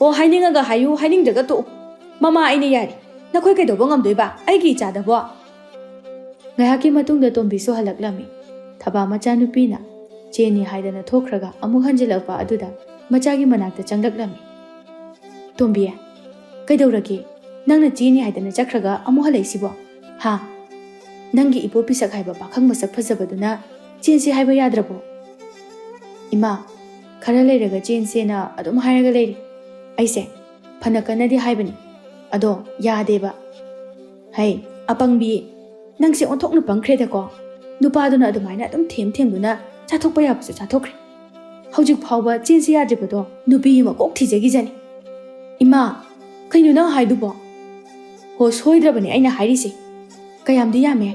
ꯑꯣ ꯍꯥꯏꯅꯤꯡꯉꯒ ꯍꯥꯏꯌꯨ ꯍꯥꯏꯅꯤꯡꯗ꯭ꯔꯒ ꯇꯣꯛꯎ ꯃꯃꯥ ꯑꯩꯅ ꯌꯥꯔꯤ ꯅꯈꯣꯏ ꯀꯩꯗꯧꯕ ꯉꯝꯗꯣꯏꯕ ꯑꯩꯒꯤ ꯏꯆꯥꯗꯕꯣ ꯉꯥꯏꯍꯥꯛꯀꯤ ꯃꯇꯨꯡꯗ ꯇꯣꯝꯕꯤꯁꯨ ꯍꯜꯂꯛꯂꯝꯃꯤ ꯊꯕꯥ ꯃꯆꯥꯅꯨꯄꯤꯅ ꯆꯦꯅꯤ ꯍꯥꯏꯗꯅ ꯊꯣꯛꯈ꯭ꯔꯒ ꯑꯃꯨꯛ ꯍꯟꯖꯤꯜꯂꯛꯄ ꯑꯗꯨꯗ ꯃꯆꯥꯒꯤ ꯃꯅꯥꯛꯇ ꯆꯪꯂꯛꯂꯝꯃꯤ ꯇꯣꯝꯕꯤ ꯀꯩꯗꯧꯔꯒꯦ ꯅꯪꯅ ꯆꯦꯅꯤ ꯍꯥꯏꯗꯅ ꯆꯠꯈ꯭ꯔꯒ ꯑꯃꯨꯛ ꯍꯜꯂꯛꯏꯁꯤꯕꯣ ꯍꯥ ꯅꯪꯒꯤ ꯏꯄꯣ ꯄꯤꯁꯛ ꯍꯥꯏꯕ ꯄꯥꯈꯪ ꯃꯁꯛ ꯐꯖꯕꯗꯨꯅ ꯆꯦꯟꯁꯤ ꯍꯥꯏꯕ ꯌꯥꯗ꯭ꯔꯕꯣ ꯏꯃꯥ ꯈꯔ ꯂꯩꯔꯒ ꯆꯦꯟꯁꯦꯅ ꯑꯗꯨꯝ ꯍꯥꯏꯔꯒ ꯂꯩꯔꯤ ꯑꯩꯁꯦ ꯐꯅ ꯀꯟꯅꯗꯤ ꯍꯥꯏꯕꯅꯤ ꯑꯗꯣ ꯌꯥꯗꯦꯕ ꯍꯩ ꯑꯄꯪꯕꯤ ꯅꯪꯁꯦ ꯑꯣꯟꯊꯣꯛꯅ ꯄꯪꯈ꯭ꯔꯦꯗꯀꯣ ꯅꯨꯄꯥꯗꯨꯅ ꯑꯗꯨꯃꯥꯏꯅ ꯑꯗꯨꯝ ꯊꯦꯝꯗꯨꯅ ꯆꯥꯊꯣꯛꯄ ꯌꯥꯕꯁꯨ ꯆꯥꯊꯣꯛꯈ꯭ꯔꯦ ꯍꯧꯖꯤꯛ ꯐꯥꯎꯕ ꯆꯦꯟꯁꯤ ꯌꯥꯗ꯭ꯔꯤꯕꯗꯣ ꯅꯨꯄꯤ ꯑꯃ ꯀꯣꯛ ꯊꯤꯖꯈꯤꯖꯅꯤ ꯏꯃꯥ ꯀꯩꯅꯣ ꯅꯪ ꯍꯥꯏꯗꯨꯕꯣ ꯍꯣ ꯁꯣꯏꯗ꯭ꯔꯕꯅꯦ ꯑꯩꯅ ꯍꯥꯏꯔꯤꯁꯦ ꯀꯌꯥꯝꯗꯤ ꯌꯥꯝꯃꯦ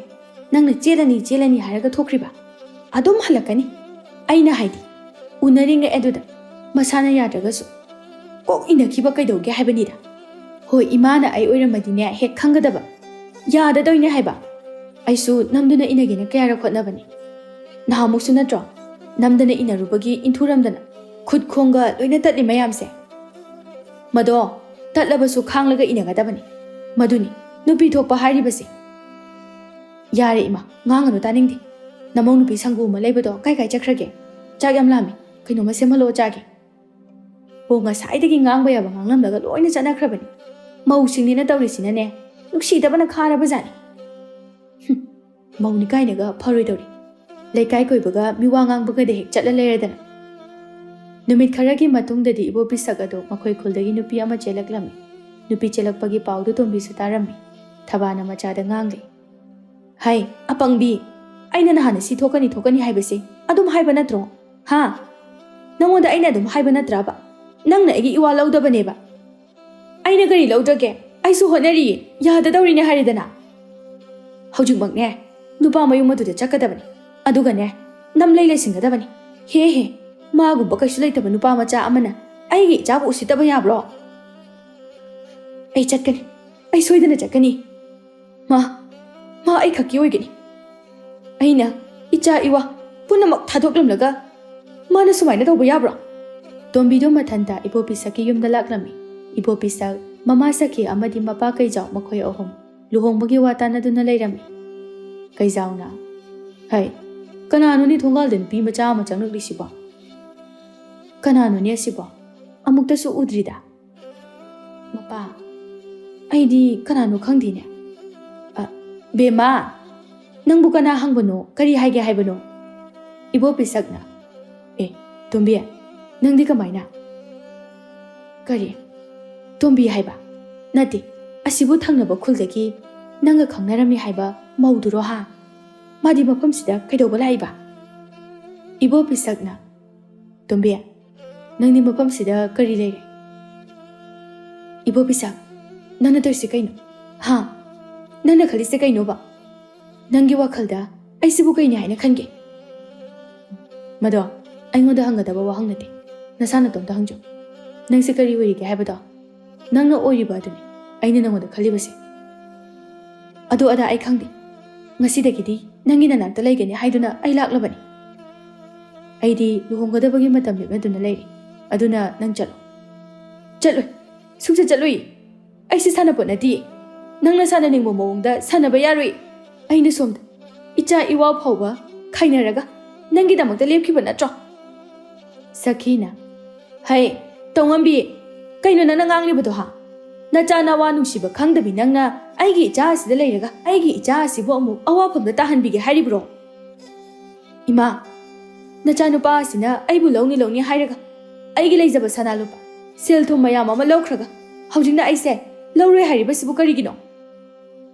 ꯅꯪꯅ ꯆꯦꯜꯂꯅꯤ ꯍꯥꯏꯔꯒ ꯊꯣꯛꯈ꯭ꯔꯤꯕ ꯑꯗꯨꯝ ꯍꯜꯂꯛꯀꯅꯤ ꯑꯩꯅ ꯍꯥꯏꯗꯤ ꯎꯅꯔꯤꯉꯩ ꯑꯗꯨꯗ ꯃꯁꯥꯅ ꯌꯥꯗ꯭ꯔꯒꯁꯨ ꯀꯣꯛ ꯏꯟꯅꯈꯤꯕ ꯀꯩꯗꯧꯒꯦ ꯍꯥꯏꯕꯅꯤꯗ ꯍꯣꯏ ꯏꯃꯥꯅ ꯑꯩ ꯑꯣꯏꯔꯝꯃꯗꯤꯅꯦ ꯍꯦꯛ ꯈꯪꯒꯗꯕ ꯌꯥꯗꯗꯣꯏꯅꯦ ꯍꯥꯏꯕ ꯑꯩꯁꯨ ꯅꯝꯗꯨꯅ ꯏꯟꯅꯒꯦꯅ ꯀꯌꯥꯔꯛ ꯍꯣꯠꯅꯕꯅꯤ ꯅꯍꯥꯟꯃꯨꯛꯁꯨ ꯅꯠꯇ꯭ꯔꯣ ꯅꯝꯗꯅ ꯏꯟꯅꯔꯨꯕꯒꯤ ꯏꯟꯊꯨꯔꯝꯗꯅ ꯈꯨꯠ ꯈꯣꯡꯒ ꯂꯣꯏꯅ ꯇꯠꯂꯤ ꯃꯌꯥꯝꯁꯦ ꯃꯗꯣ ꯇꯠꯂꯕꯁꯨ ꯈꯥꯡꯂꯒ ꯏꯟꯅꯒꯗꯕꯅꯤ ꯃꯗꯨꯅꯤ ꯅꯨꯄꯤ ꯊꯣꯛꯄ ꯍꯥꯏꯔꯤꯕꯁꯦ ꯌꯥꯔꯦ ꯏꯃꯥ ꯉꯥꯡꯒꯅꯨ ꯇꯥꯅꯤꯡꯗꯦ ꯅꯃꯧ ꯅꯨꯄꯤ ꯁꯪꯒꯨ ꯑꯃ ꯂꯩꯕꯗꯣ ꯀꯥꯏ ꯆꯠꯈ꯭ꯔꯒꯦ ꯆꯥꯛ ꯌꯥꯝ ꯂꯥꯝꯃꯤ ꯀꯩꯅꯣꯝꯃ ꯁꯦꯝꯍꯜꯂꯛꯑꯣ ꯆꯥꯒꯦ ꯍꯣ ꯉꯁꯥꯏꯗꯒꯤ ꯉꯥꯡꯕ ꯌꯥꯕ ꯉꯥꯡꯂꯝꯂꯒ ꯂꯣꯏꯅ ꯆꯠꯅꯈ꯭ꯔꯕꯅꯤ ꯃꯧꯁꯤꯡꯅꯤꯅ ꯇꯧꯔꯤꯁꯤꯅꯅꯦ ꯅꯨꯡꯁꯤꯗꯕꯅ ꯈꯥꯔꯕꯖꯥꯠꯅꯤ ꯃꯧꯅꯤ ꯀꯥꯏꯅꯒ ꯐꯔꯣꯏꯗꯧꯔꯤ ꯂꯩꯀꯥꯏ ꯀꯣꯏꯕꯒ ꯃꯤꯋꯥ ꯉꯥꯡꯕꯒꯗ ꯍꯦꯛ ꯆꯠꯂ ꯂꯩꯔꯗꯅ ꯅꯨꯃꯤꯠ ꯈꯔꯒꯤ ꯃꯇꯨꯡꯗꯗꯤ ꯏꯕꯣ ꯄꯤꯁꯛ ꯑꯗꯣ ꯃꯈꯣꯏ ꯈꯨꯜꯗꯒꯤ ꯅꯨꯄꯤ ꯑꯃ ꯆꯦꯜꯂꯛꯂꯝꯃꯤ ꯅꯨꯄꯤ ꯆꯦꯜꯂꯛꯄꯒꯤ ꯄꯥꯎꯗꯨ ꯇꯣꯝꯕꯤꯁꯨ ꯇꯥꯔꯝꯃꯤ ꯊꯕꯥꯅ ꯃꯆꯥꯗ ꯉꯥꯡꯂꯤ ꯍꯩ ꯑꯄꯪꯕꯤ ꯑꯩꯅ ꯅꯍꯥꯟ ꯁꯤ ꯊꯣꯛꯀꯅꯤ ꯍꯥꯏꯕꯁꯦ ꯑꯗꯨꯝ ꯍꯥꯏꯕ ꯅꯠꯇ꯭ꯔꯣ ꯍꯥ ꯅꯪꯉꯣꯟꯗ ꯑꯩꯅ ꯑꯗꯨꯝ ꯍꯥꯏꯕ ꯅꯠꯇ꯭ꯔꯕ ꯅꯪꯅ ꯑꯩꯒꯤ ꯏꯋꯥ ꯂꯧꯗꯕꯅꯦꯕ ꯑꯩꯅ ꯀꯔꯤ ꯂꯧꯗ꯭ꯔꯒꯦ ꯑꯩꯁꯨ ꯍꯣꯠꯅꯔꯤꯌꯦ ꯌꯥꯗꯗꯧꯔꯤꯅꯦ ꯍꯥꯏꯔꯦꯗꯅ ꯍꯧꯖꯤꯛꯃꯛꯅꯦ ꯅꯨꯄꯥ ꯃꯌꯨꯝ ꯑꯗꯨꯗ ꯆꯠꯀꯗꯕꯅꯤ ꯑꯗꯨꯒꯅꯦ ꯅꯝꯂꯩ ꯂꯩꯁꯤꯟꯒꯗꯕꯅꯤ ꯍꯦ ꯃꯥꯒꯨꯝꯕ ꯀꯩꯁꯨ ꯂꯩꯇꯕ ꯅꯨꯄꯥ ꯃꯆꯥ ꯑꯃꯅ ꯑꯩꯒꯤ ꯏꯆꯥꯕꯨ ꯎꯁꯤꯠꯇꯕ ꯌꯥꯕ꯭ꯔꯣ ꯑꯩ ꯆꯠꯀꯅꯤ ꯑꯩ ꯁꯣꯏꯗꯅ ꯆꯠꯀꯅꯤ ꯃꯥ ꯑꯩ ꯈꯛꯀꯤ ꯑꯣꯏꯒꯅꯤ ꯑꯩꯅ ꯏꯆꯥ ꯏꯋꯥ ꯄꯨꯝꯅꯃꯛ ꯊꯥꯗꯣꯛꯂꯝꯂꯒ ꯃꯥꯅ ꯁꯨꯃꯥꯏꯅ ꯇꯧꯕ ꯌꯥꯕ꯭ꯔꯣ ꯇꯣꯝꯕꯤꯗꯨ ꯃꯊꯟꯇ ꯏꯕꯣ ꯄꯤꯁꯛꯀꯤ ꯌꯨꯝꯗ ꯂꯥꯛꯂꯝꯃꯤ ꯏꯕꯣ ꯄꯤꯁꯛ ꯃꯃꯥ ꯁꯈꯤ ꯑꯃꯗꯤ ꯃꯄꯥ ꯀꯩꯖꯥꯎ ꯃꯈꯣꯏ ꯑꯍꯨꯝ ꯂꯨꯍꯣꯡꯕꯒꯤ ꯋꯥ ꯇꯥꯟꯅꯗꯨꯅ ꯂꯩꯔꯝꯃꯤ ꯀꯩꯖꯥꯎꯅ ꯍꯩ ꯀꯅꯥꯅꯣꯅꯦ ꯊꯣꯡꯒꯥꯜꯗ ꯅꯨꯄꯤ ꯃꯆꯥ ꯑꯃ ꯆꯪꯂꯛꯂꯤꯁꯤꯕꯣ ꯀꯅꯥꯅꯣꯅꯦ ꯑꯁꯤꯕꯣ ꯑꯃꯨꯛꯇꯁꯨ ꯎꯗ꯭ꯔꯤꯗ ꯃꯄꯥ ꯑꯩꯗꯤ ꯀꯅꯥꯅꯣ ꯈꯪꯗꯦꯅꯦ ꯕꯦꯝꯃ Nangbu kana hangbano kari haige haibano. Ibopisakna. Tombi, nangdi kamaina. Kari. Tombi haiba. Nati. Asibu thangnaba khuldagi nanga khangnarami haiba mauduro ha. Madi mafamsida kaidoba laiba. Ibopisakna. Tombi. Nangdi mafamsida kari leire. Ibopisak. Nana toisi kaino. Ha. Nana khalise kaino ba. Nangi wakhalda aisibu kaini haina khange. Mado. Aingoda hangadaba wahang nati. Nasana tomda hangjo. Nangsi kari wiri ke haibado. Nangna oiriba aduni. Aina nangoda khalibase. Adu ada ai khangdi. Ngasidagidi nangi nanakta laigani haiduna ai laklabani. Aidi luhonggadabagi matam lepnaduna leiri. Aduna nang chalo. Chaloi. Suksa chaloi. Aisi sanapot nati. Nangna sana ningmo mawongda sanaba yaroi. Aina somda. Icha iwa phawba khainaraga nangi damakta lepkiba natro. Sakina. Hai, tongambi. Kaino nana nganglibado ha. Nacha nawa nungsiba khangdabi nangna aigi icha asida leiraga aigi icha asibo amu awafamda tahanbige haribro. Ima. Nacha nupa asina aibu lawni hairaga aigi leijaba sanalupa. Sel thum mayam ama lawkhraga. Haujingna aise lawroi haribasibu karigino.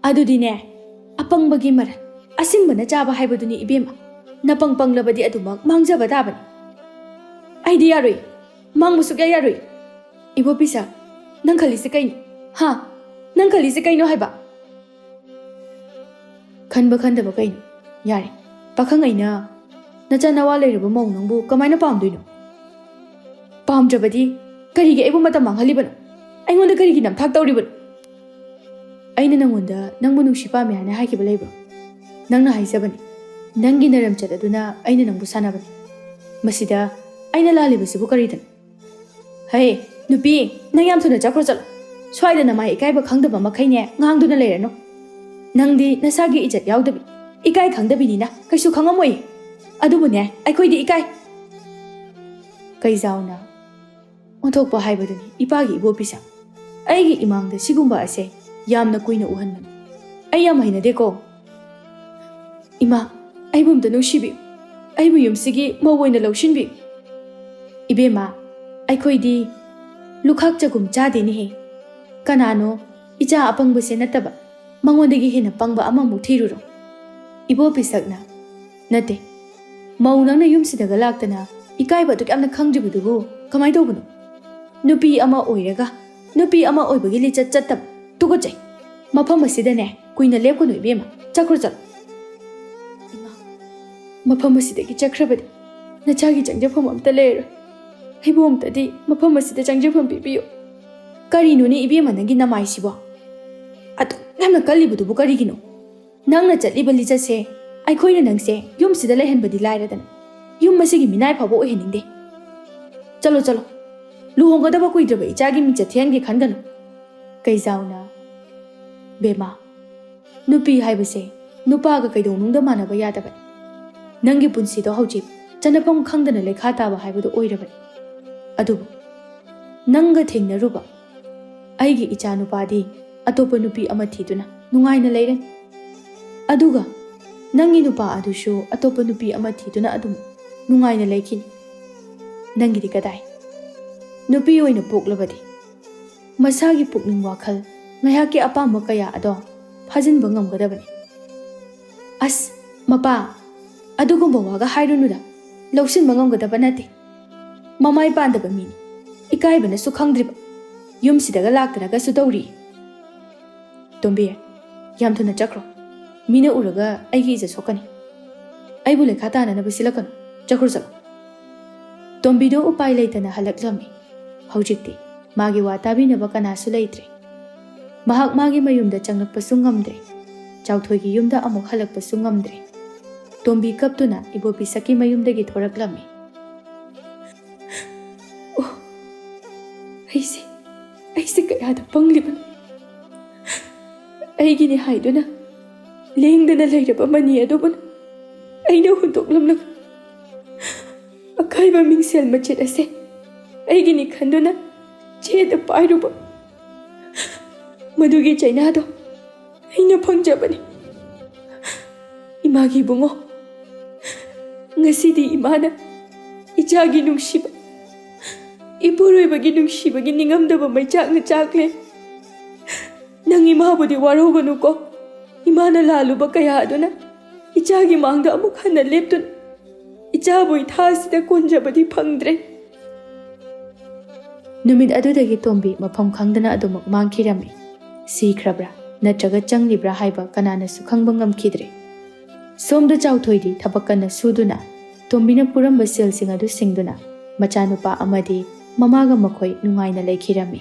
Adudine apangbagi maran asinbana chaba haibaduni ibema. Napang panglabadi adumak mangjaba dabani. Aidi yaroi. Mang musukya yaroi. Ibo pisa. Nang khalise kaino. Ha. Nang khalise kaino haiba. Khanba khandaba kaino. Yare. Pakhang aina. Nacha nawa leiraba maw nangbu kamaina pamdoino. Pamjabadi karigi aibu mata manghalibano. Aingonda karigi namthak tawribano. Aina nangonda nangbu nungsi pame hana haikiba leibro. Nangna haisabani. Nangi naram chadaduna aina nangbu sanabani. Masida aina lalibasibu karidan. Hai, nupi, nang yam thuna chakro chalo. Swaida namai ikaiba khangdaba makhaine ngangduna leirano. Nangdi nasagi ijat yaudami. Ikai khangdabinina kaisu khangamoi. Adubune aikoidi ikai. Kaizauna. Onthokpa haibaduni ipagi ibopisa. Aigi imangda sigumba ase yamna kuina uhanman. Ai yam hainadeko. Ima, aibumda nungsibi. Aibu yumsigi mawoina lawshinbi. Ibema, aikoidi lukhak chagum chadeni he. Kanano icha apangbase nataba mangondagi hena pangba amamuk thiruro. Ibo pisakna. Nate. Mau nangna yumsidaga laktana ikaiba tuk yamna khangjibudubu kamai tawbano. Nupi ama oiraga nupi ama oibagi lichat chattab tugochai. Mafam asidane kuina lepkono ibema chakro chalo. Ima. Mafam asidagi chakrabadi nachagi changjafam amta leiro. Hibom tadi mafam asida changjafam bibiyo. Karino ni ibema nangi namai sibo. Atu yamna kallibudubu karigino. Nangna chatliba lichatse aikoina nangse yumsida lehenbadi lairadana. Yum masigi minai phabo oheningde. Chalo chalo. Luhonggadaba kuidraba ichagi micha thiangi khangano. Kaizauna. Bema. Nupi haibase nupaga kaidonungda manaba yadabani. Nangi punsido haujib chanapam khangdana lekha taba haibado oirabani. Adubu. Nanga thengnaruba. Aigi icha nupadi atopa nupi ama thiduna nungaina leiren. Aduga. Nangi nupa adushu atopa nupi ama thiduna adum nungaina leikhin. Nangi di kadai. Nupi oina poklabadi. Masagi pukning wakhal ngayaki apamba kaya ado phajinba ngamgadabani. As mapa adugumba waga hairunuda lawsinba ngamgadaba nate. Mamai pandaba mini ikaibana su khangdriba yumsidaga laktanaga su tawri. Tombi yam thuna chakro mina uraga aigi ija sokani. Aibu lekha tananaba silakano chakro chalo. Tombido upai leitana halaklami. Haujikti magi wa tabinaba kanasu leitre. Mahak magi mayumda changlakpasu ngamdre. Chauthoi yumda amuk halakpasu ngamdre. Tombi kaptuna ibopi saki mayumdagi thoraklami. Oh, aise kayada pangliban. Aigini haiduna lengdana leiraba mani adobana. Aina hundoklamlag. Akaiba mingsel machet ase. Aigini khanduna cheda pairuba. Madugi chainado aina phangjabani. ꯏꯃꯥꯒꯤ ꯏꯕꯨꯡꯉꯣ, ꯉꯁꯤꯗꯤ ꯏꯃꯥꯅ ꯏꯆꯥꯒꯤ ꯅꯨꯡꯁꯤꯕ, ꯏꯄꯨꯔꯣꯏꯕꯒꯤ ꯅꯨꯡꯁꯤꯕꯒꯤ ꯅꯤꯡꯉꯝꯗꯕ ꯃꯩꯆꯥꯛꯅ ꯆꯥꯛꯂꯦ. ꯅꯪ ꯏꯃꯥꯕꯨꯗꯤ ꯋꯥꯔꯧꯒꯅꯨꯀꯣ. ꯏꯃꯥꯅ ꯂꯥꯜꯂꯨꯕ ꯀꯌꯥ ꯑꯗꯨꯅ ꯏꯆꯥꯒꯤ ꯃꯥꯡꯗ ꯑꯃꯨꯛ ꯍꯟꯅ ꯂꯦꯞꯇꯨꯅ ꯏꯆꯥꯕꯨ ꯏꯊꯥꯁꯤꯗ ꯀꯣꯟꯖꯕꯗꯤ ꯐꯪꯗ꯭ꯔꯦ. ꯅꯨꯃꯤꯠ ꯑꯗꯨꯗꯒꯤ ꯇꯣꯝꯕꯤ ꯃꯐꯝ ꯈꯪꯗꯅ ꯑꯗꯨꯃꯛ ꯃꯥꯡꯈꯤꯔꯝꯃꯤ. ꯁꯤꯈ꯭ꯔꯕ꯭ꯔꯥ ꯅꯠꯇ꯭ꯔꯒ ꯆꯪꯂꯤꯕ꯭ꯔꯥ ꯍꯥꯏꯕ ꯀꯅꯥꯅꯁꯨ ꯈꯪꯕ ꯉꯝꯈꯤꯗ꯭ꯔꯦ. ꯁꯣꯝꯗ ꯆꯥꯎꯊꯣꯏꯗꯤ ꯊꯕꯛ ꯀꯟꯅ ꯁꯨꯗꯨꯅ ꯇꯣꯝꯕꯤꯅ ꯄꯨꯔꯝꯕ ꯁꯦꯜꯁꯤꯡ ꯑꯗꯨ ꯁꯤꯡꯗꯨꯅ ꯃꯆꯥꯅꯨꯄꯥ ꯑꯃꯗꯤ ꯃꯃꯥꯒ ꯃꯈꯣꯏ ꯅꯨꯡꯉꯥꯏꯅ ꯂꯩꯈꯤꯔꯝꯃꯤ.